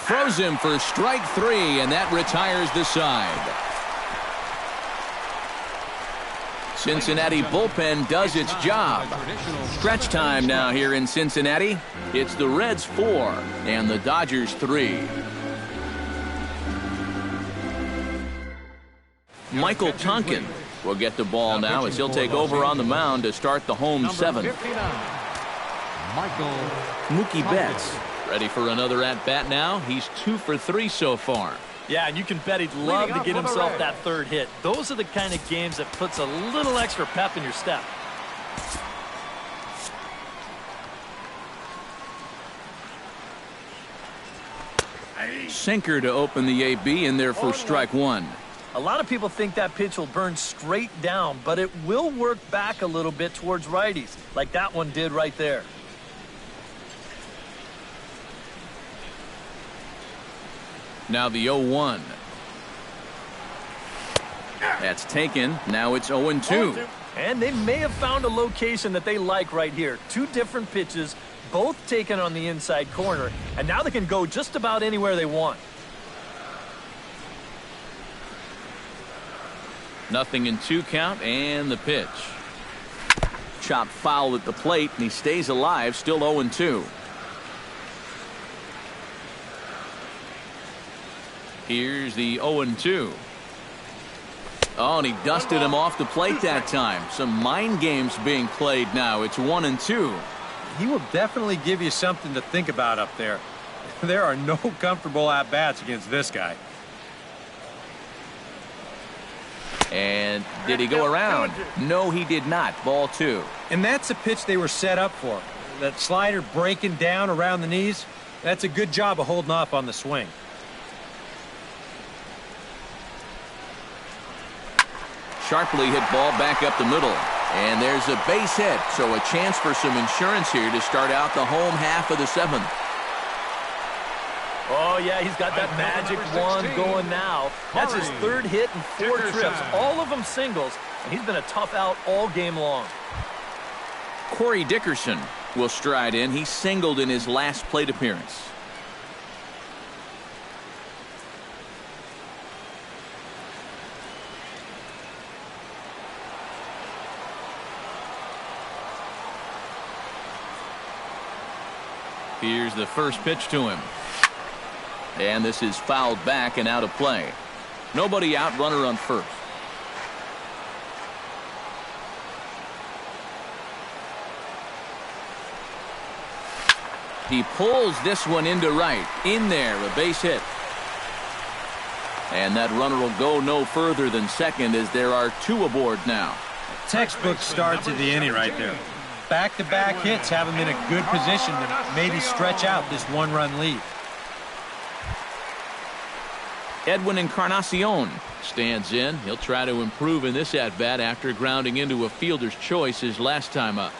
Throws him for strike three, and that retires the side. Cincinnati bullpen does its job. Stretch time now here in Cincinnati. It's the Reds 4 and the Dodgers 3. Michael Tonkin will get the ball now as he'll take over on the mound to start the home 7. Mookie Betts ready for another at-bat now. He's 2 for 3 so far. Yeah, and you can bet he'd love to get himself that third hit. Those are the kind of games that puts a little extra pep in your step. Sinker to open the AB in there for strike one. A lot of people think that pitch will burn straight down, but it will work back a little bit towards righties, like that one did right there. Now the 0-1. That's taken. Now it's 0-2. And they may have found a location that they like right here. 2 different pitches, both taken on the inside corner, and now they can go just about anywhere they want. 0-2 count, and the pitch. Chopped foul at the plate, and he stays alive, still 0-2. Here's the 0-2. Oh, and he dusted him off the plate that time. Some mind games being played now. It's 1-2. He will definitely give you something to think about up there. There are no comfortable at-bats against this guy. And did he go around? No, he did not. Ball 2. And that's a pitch they were set up for. That slider breaking down around the knees, that's a good job of holding off on the swing. Sharply hit ball back up the middle. And there's a base hit, so a chance for some insurance here to start out the home half of the 7th. Oh, yeah, he's got that magic wand going now. That's his 3rd hit in 4 trips, all of them singles, and he's been a tough out all game long. Corey Dickerson will stride in. He singled in his last plate appearance. Here's the first pitch to him. And this is fouled back and out of play. Nobody out, runner on first. He pulls this one into right. In there, a base hit. And that runner will go no further than second as there are 2 aboard now. Textbook start to the inning right there. Back-to-back hits have him in a good position to maybe stretch out this 1-run lead. Edwin Encarnacion stands in. He'll try to improve in this at-bat after grounding into a fielder's choice his last time up.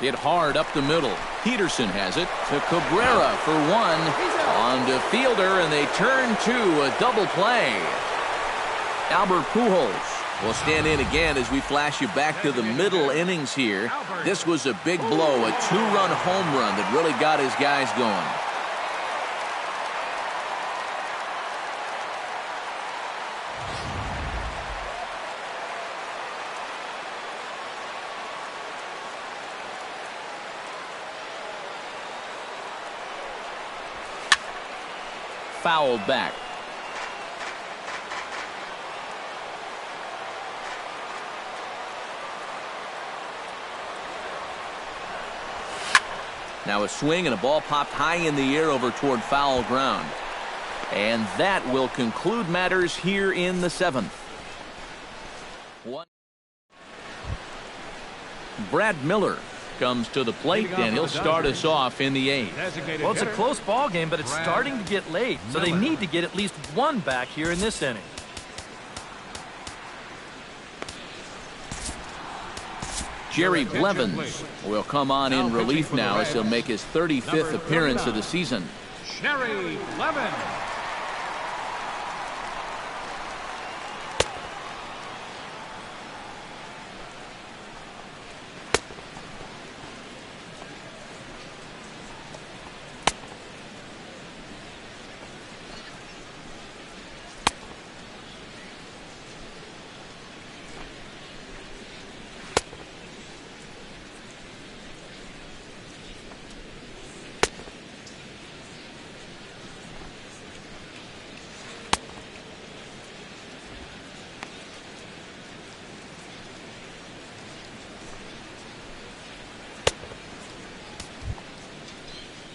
Hit hard up the middle. Peterson has it to Cabrera for 1. On to Fielder, and they turn to a double play. Albert Pujols will stand in again as we flash you back to the middle innings here. This was a big blow, a 2-run home run that really got his guys going. fouled back. Now a swing and a ball popped high in the air over toward foul ground. And that will conclude matters here in the 7th. Brad Miller comes to the plate, and he'll start us off in the 8th. Well, it's a close ball game, but it's starting to get late, so they need to get at least one back here in this inning. Jerry Blevins will come on in relief now as he'll make his 35th appearance of the season. Jerry Blevins.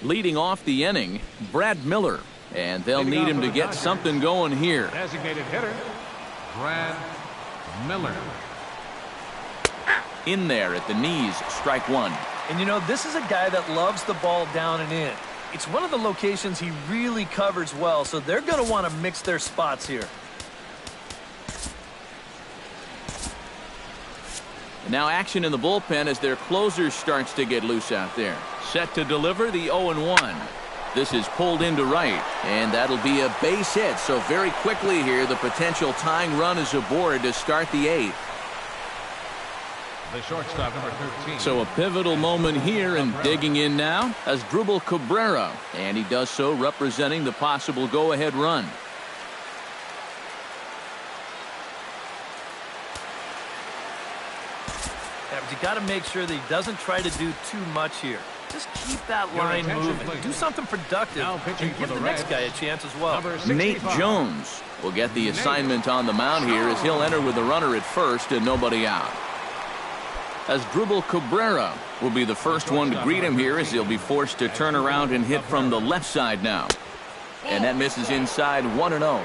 Leading off the inning, Brad Miller, and they'll need him to get something going here. Designated hitter, Brad Miller. In there at the knees, strike one. And you know, this is a guy that loves the ball down and in. It's one of the locations he really covers well, so they're going to want to mix their spots here. And now action in the bullpen as their closer starts to get loose out there. Set to deliver the 0-1. This is pulled into right, and that'll be a base hit. So very quickly here, the potential tying run is aboard to start the 8th. The shortstop, number 13. So a pivotal moment here, and digging in now as Asdrubal Cabrera, and he does so representing the possible go-ahead run. Yeah, but you got to make sure that he doesn't try to do too much here. Just keep that line moving. Do something productive and give the next guy a chance as well. Nate Jones will get the assignment on the mound here as he'll enter with the runner at first and nobody out. Asdrubal Cabrera will be the first one to greet him here as he'll be forced to turn around and hit from the left side now. And that misses inside 1-0.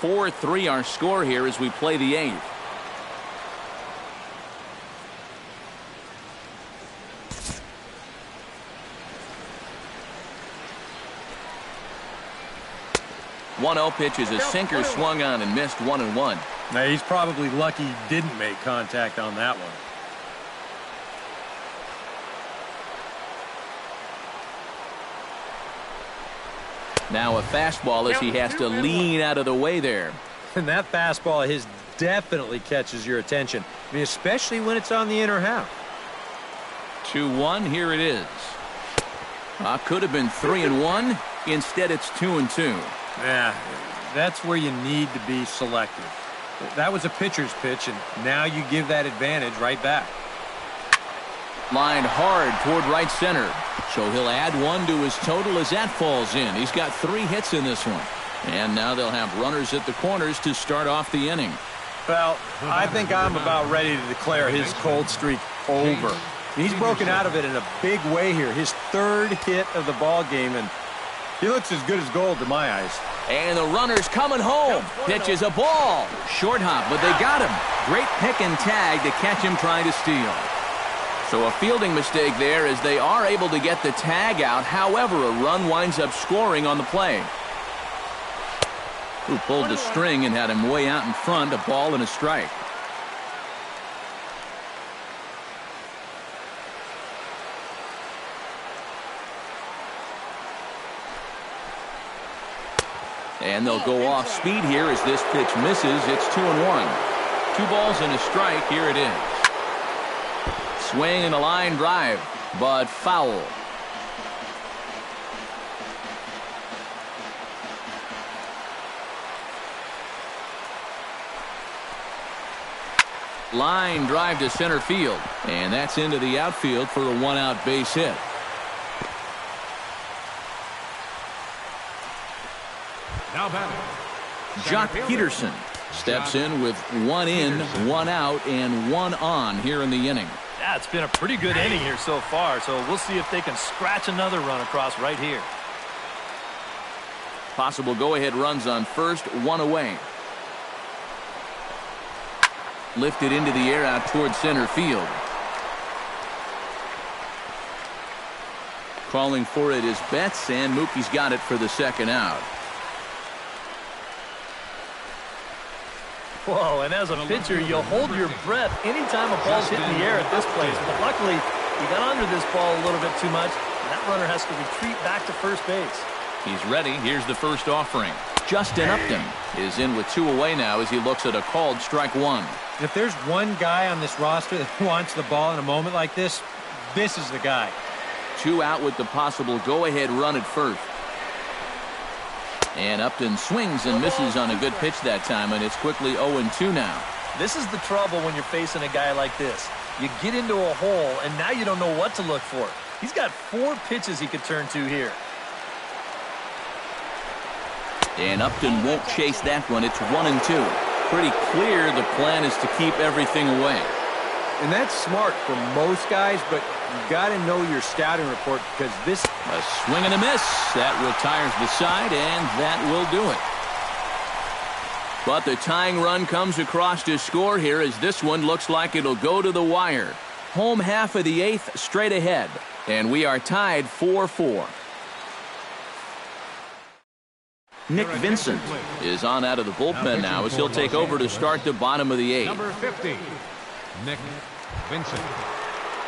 4-3 our score here as we play the 8th. One-0 pitch is a sinker swung on and missed 1-1. Now, he's probably lucky he didn't make contact on that one. Now a fastball as he has to lean out of the way there. And that fastball of his definitely catches your attention. I mean, especially when it's on the inner half. 2-1, here it is. Could have been 3-1. Instead, it's 2-2. Yeah, that's where you need to be selective. That was a pitcher's pitch, and now you give that advantage right back. Lined hard toward right center. So he'll add one to his total as that falls in. He's got 3 hits in this one. And now they'll have runners at the corners to start off the inning. Well, I think I'm about ready to declare his cold streak over. He's broken out of it in a big way here. His 3rd hit of the ball game, and he looks as good as gold to my eyes. And the runner's coming home. Pitches a ball. Short hop, but they got him. Great pick and tag to catch him trying to steal. So a fielding mistake there as they are able to get the tag out. However, a run winds up scoring on the play. Who pulled the string and had him way out in front. A ball and a strike. And they'll go off speed here as this pitch misses. It's 2-1. 2 balls and a strike. Here it is. Swing and a line drive, but foul. Line drive to center field, and that's into the outfield for a 1-out base hit. Now batting, Jock center fielder, Peterson steps in with 1 in, 1 out, and 1 on here in the inning. Yeah, it's been a pretty good inning here so far, so we'll see if they can scratch another run across right here. Possible go-ahead runs on first, 1 away. Lifted into the air out towards center field. Calling for it is Betts, and Mookie's got it for the second out. Whoa, and as a pitcher, you'll hold your breath anytime a ball's hitting the air at this place. But luckily, he got under this ball a little bit too much, and that runner has to retreat back to first base. He's ready. Here's the first offering. Justin Upton is in with 2 away now as he looks at a called strike 1. If there's one guy on this roster that wants the ball in a moment like this, this is the guy. 2 out with the possible go-ahead run at first. And Upton swings and misses on a good pitch that time, and it's quickly 0-2 now. This is the trouble when you're facing a guy like this. You get into a hole, and now you don't know what to look for. He's got 4 pitches he could turn to here. And Upton won't chase that one. It's 1-2. Pretty clear the plan is to keep everything away. And that's smart for most guys, but you got to know your scouting report because this... A swing and a miss. That retires the side, and that will do it. But the tying run comes across to score here as this one looks like it'll go to the wire. Home half of the 8th straight ahead, and we are tied 4-4. Nick Vincent is on out of the bullpen now as he'll take over to start the bottom of the 8th. number 50, Nick Vincent.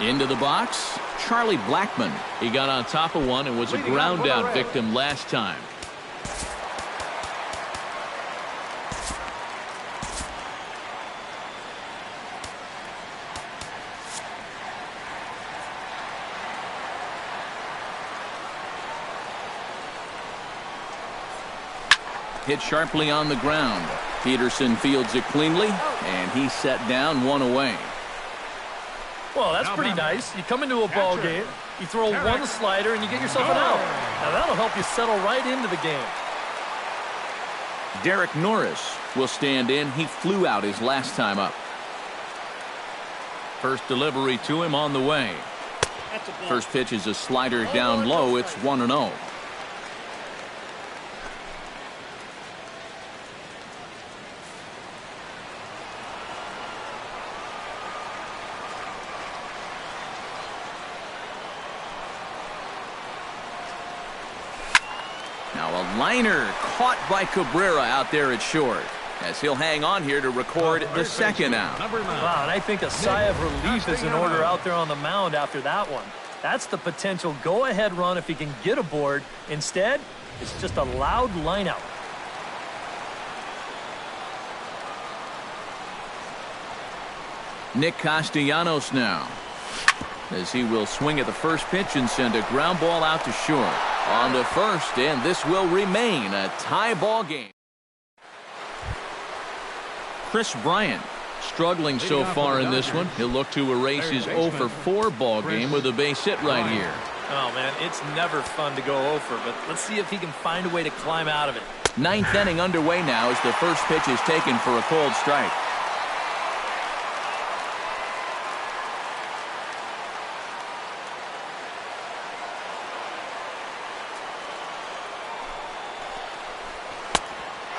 Into the box, Charlie Blackmon. He got on top of one and was a ground out victim last time. Hit sharply on the ground. Peterson fields it cleanly, and he's set down 1 away. Well, that's pretty nice. You come into a ball game, you throw one slider, and you get yourself an out. Now, that'll help you settle right into the game. Derek Norris will stand in. He flew out his last time up. First delivery to him on the way. First pitch is a slider down low. It's 1-0. Now a liner caught by Cabrera out there at short as he'll hang on here to record the second out. Wow, and I think a sigh of relief is in order out there on the mound after that one. That's the potential go-ahead run if he can get aboard. Instead, it's just a loud lineout. Nick Castellanos now as he will swing at the first pitch and send a ground ball out to short. On to first, and this will remain a tie ball game. Chris Bryant struggling so far in this one. He'll look to erase his 0-for-4 ball game with a base hit right here. Oh, man, it's never fun to go 0 for, but let's see if he can find a way to climb out of it. 9th inning underway now as the first pitch is taken for a cold strike.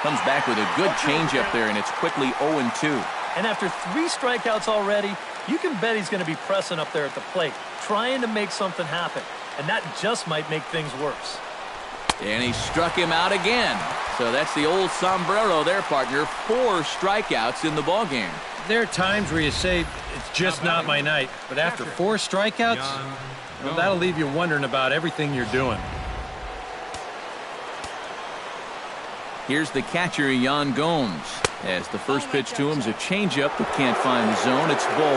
Comes back with a good changeup there, and it's quickly 0-2. And after 3 strikeouts already, you can bet he's going to be pressing up there at the plate, trying to make something happen. And that just might make things worse. And he struck him out again. So that's the old sombrero there, partner. 4 strikeouts in the ballgame. There are times where you say, it's just not my night. But after 4 strikeouts, well, that'll leave you wondering about everything you're doing. Here's the catcher, Yan Gomes. As the first pitch to him is a changeup that can't find the zone. It's ball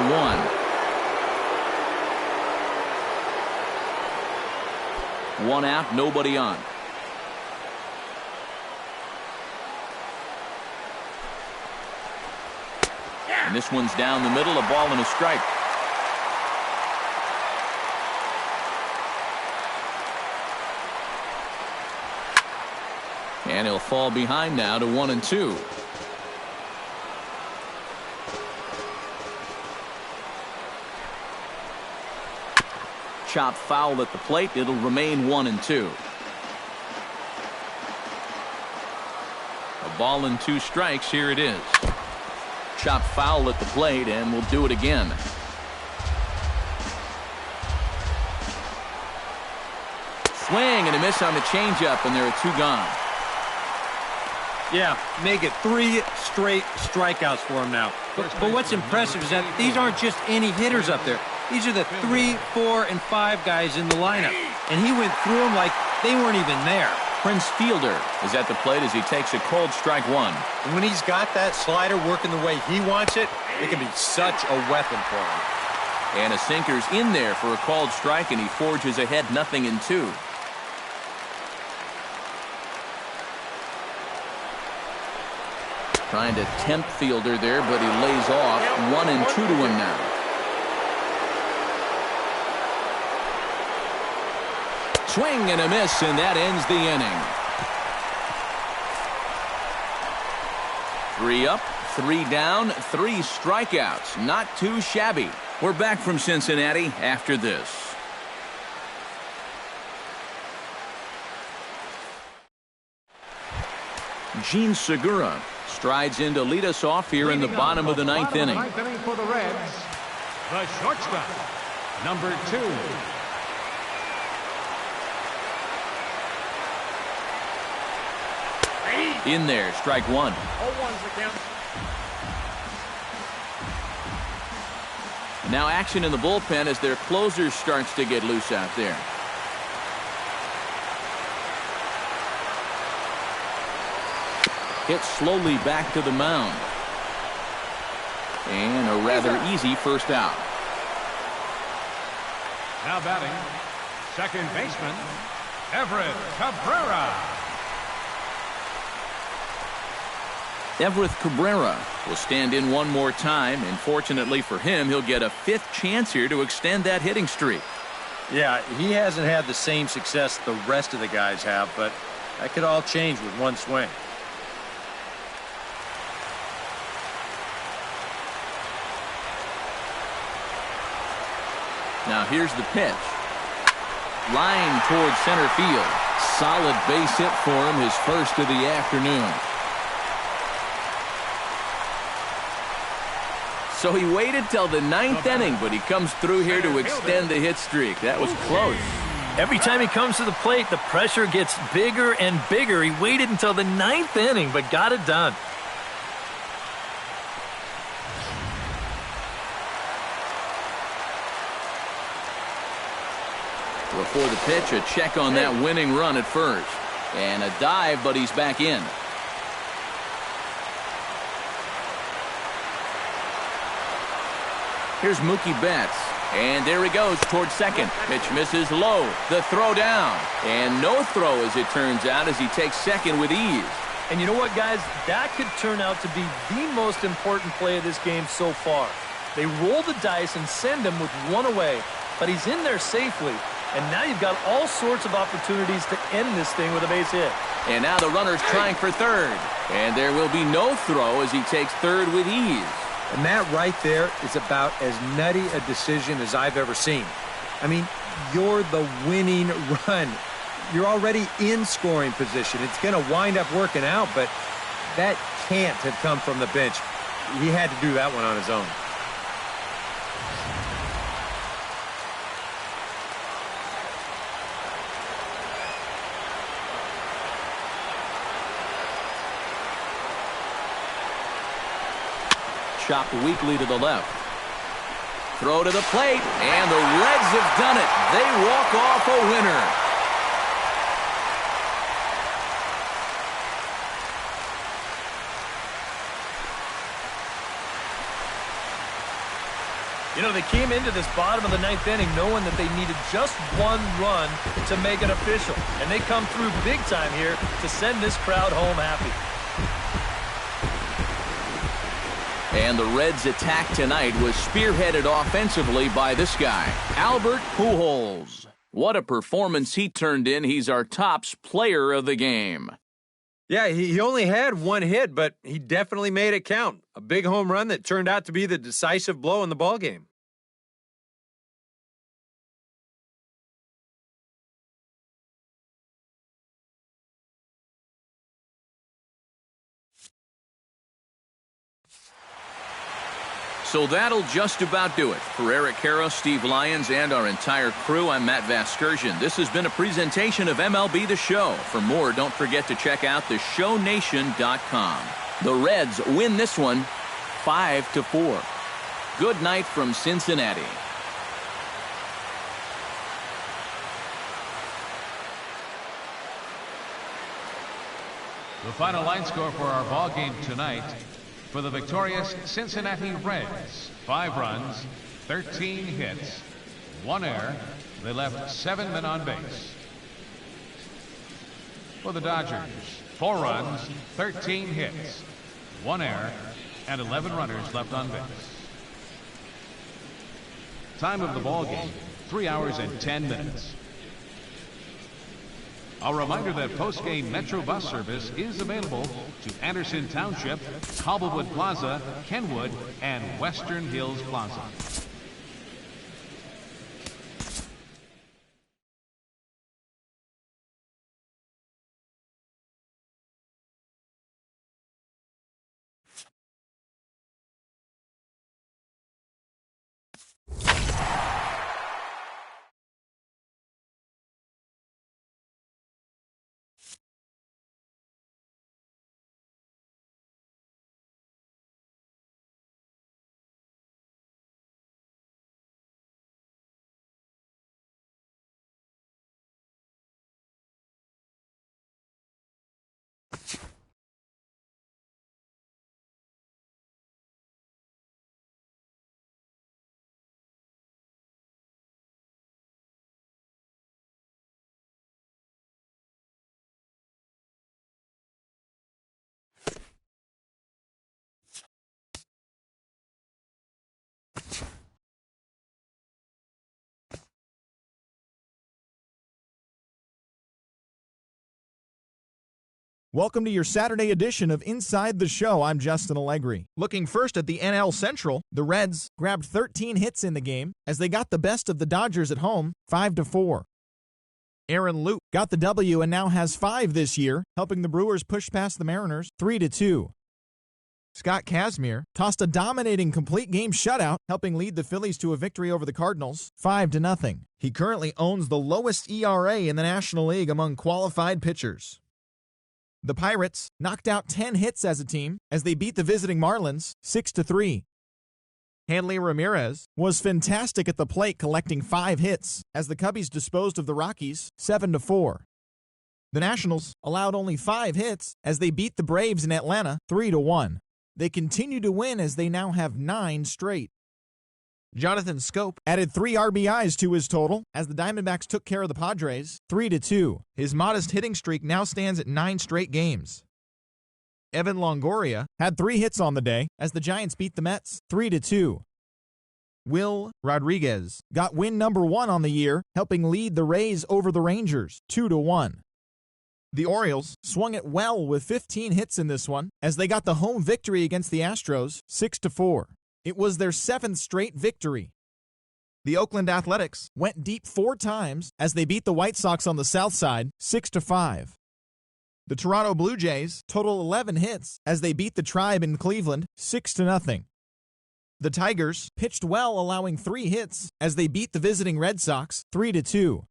1. 1 out, nobody on. And this one's down the middle, a ball and a strike. And he'll fall behind now to 1-2. Chop foul at the plate. It'll remain 1-2. A ball and 2 strikes. Here it is. Chop foul at the plate, and we'll do it again. Swing and a miss on the changeup, and there are 2 gone. Yeah, make it 3 straight strikeouts for him now. But what's impressive is that these aren't just any hitters up there. These are the 3, 4, and 5 guys in the lineup. And he went through them like they weren't even there. Prince Fielder is at the plate as he takes a cold strike 1. And when he's got that slider working the way he wants it, it can be such a weapon for him. And a sinker's in there for a called strike, and he forges ahead 0-2. Trying to tempt Fielder there, but he lays off. 1-2 to him now. Swing and a miss, and that ends the inning. 3 up, 3 down, 3 strikeouts. Not too shabby. We're back from Cincinnati after this. Gene Segura strides in to lead us off here in the bottom of the 9th inning. Ninth inning for the Reds, the shortstop, number 2. In there, strike 1. 0-1's the count. Now action in the bullpen as their closer starts to get loose out there. Hit slowly back to the mound. And a rather easy first out. Now batting, second baseman, Everth Cabrera. Everth Cabrera will stand in one more time, and fortunately for him, he'll get a 5th chance here to extend that hitting streak. Yeah, he hasn't had the same success the rest of the guys have, but that could all change with one swing. Now here's the pitch. Line towards center field. Solid base hit for him, his first of the afternoon. So he waited till the 9th inning, but he comes through here to extend the hit streak. That was close. Every time he comes to the plate, the pressure gets bigger and bigger. He waited until the 9th inning, but got it done. Before the pitch, a check on that winning run at first. And a dive, but he's back in. Here's Mookie Betts. And there he goes towards second. Pitch misses low. The throw down. And no throw, as it turns out, as he takes second with ease. And you know what, guys? That could turn out to be the most important play of this game so far. They roll the dice and send him with 1 away. But he's in there safely. And now you've got all sorts of opportunities to end this thing with a base hit. And now the runner's trying for third. And there will be no throw as he takes third with ease. And that right there is about as nutty a decision as I've ever seen. I mean, you're the winning run. You're already in scoring position. It's going to wind up working out, but that can't have come from the bench. He had to do that one on his own. Chopped weakly to the left. Throw to the plate, and the Reds have done it. They walk off a winner. You know, they came into this bottom of the 9th inning knowing that they needed just 1 run to make it official. And they come through big time here to send this crowd home happy. And the Reds' attack tonight was spearheaded offensively by this guy, Albert Pujols. What a performance he turned in. He's our tops player of the game. Yeah, he only had one hit, but he definitely made it count. A big home run that turned out to be the decisive blow in the ballgame. So that'll just about do it. For Eric Karros, Steve Lyons, and our entire crew, I'm Matt Vasgersian. This has been a presentation of MLB The Show. For more, don't forget to check out theshownation.com. The Reds win this one 5-4. Good night from Cincinnati. The final line score for our ball game tonight: for the victorious Cincinnati Reds, 5 runs, 13 hits, 1 error. They left 7 men on base. For the Dodgers, 4 runs, 13 hits, 1 error, and 11 runners left on base. Time of the ball game, 3 hours and 10 minutes. A reminder that post-game Metro bus service is available to Anderson Township, Cobblewood Plaza, Kenwood, and Western Hills Plaza. Welcome to your Saturday edition of Inside the Show. I'm Justin Allegri. Looking first at the NL Central, the Reds grabbed 13 hits in the game as they got the best of the Dodgers at home, 5-4. Aaron Loup got the W and now has 5 this year, helping the Brewers push past the Mariners 3-2. Scott Kazmir tossed a dominating complete game shutout, helping lead the Phillies to a victory over the Cardinals 5-0. He currently owns the lowest ERA in the National League among qualified pitchers. The Pirates knocked out 10 hits as a team as they beat the visiting Marlins 6-3. Hanley Ramirez was fantastic at the plate, collecting 5 hits as the Cubbies disposed of the Rockies 7-4. The Nationals allowed only 5 hits as they beat the Braves in Atlanta 3-1. They continue to win as they now have 9 straight. Jonathan Scope added 3 RBIs to his total as the Diamondbacks took care of the Padres 3-2. His modest hitting streak now stands at 9 straight games. Evan Longoria had 3 hits on the day as the Giants beat the Mets 3-2. Will Rodriguez got win number 1 on the year, helping lead the Rays over the Rangers 2-1. The Orioles swung it well with 15 hits in this one as they got the home victory against the Astros 6-4. It was their 7th straight victory. The Oakland Athletics went deep 4 times as they beat the White Sox on the south side 6-5. The Toronto Blue Jays total 11 hits as they beat the Tribe in Cleveland 6-0. The Tigers pitched well, allowing 3 hits as they beat the visiting Red Sox 3-2.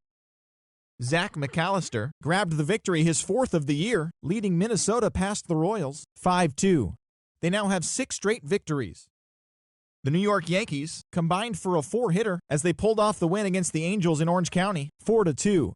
Zach McAllister grabbed the victory, his 4th of the year, leading Minnesota past the Royals 5-2. They now have 6 straight victories. The New York Yankees combined for a 4-hitter as they pulled off the win against the Angels in Orange County 4-2.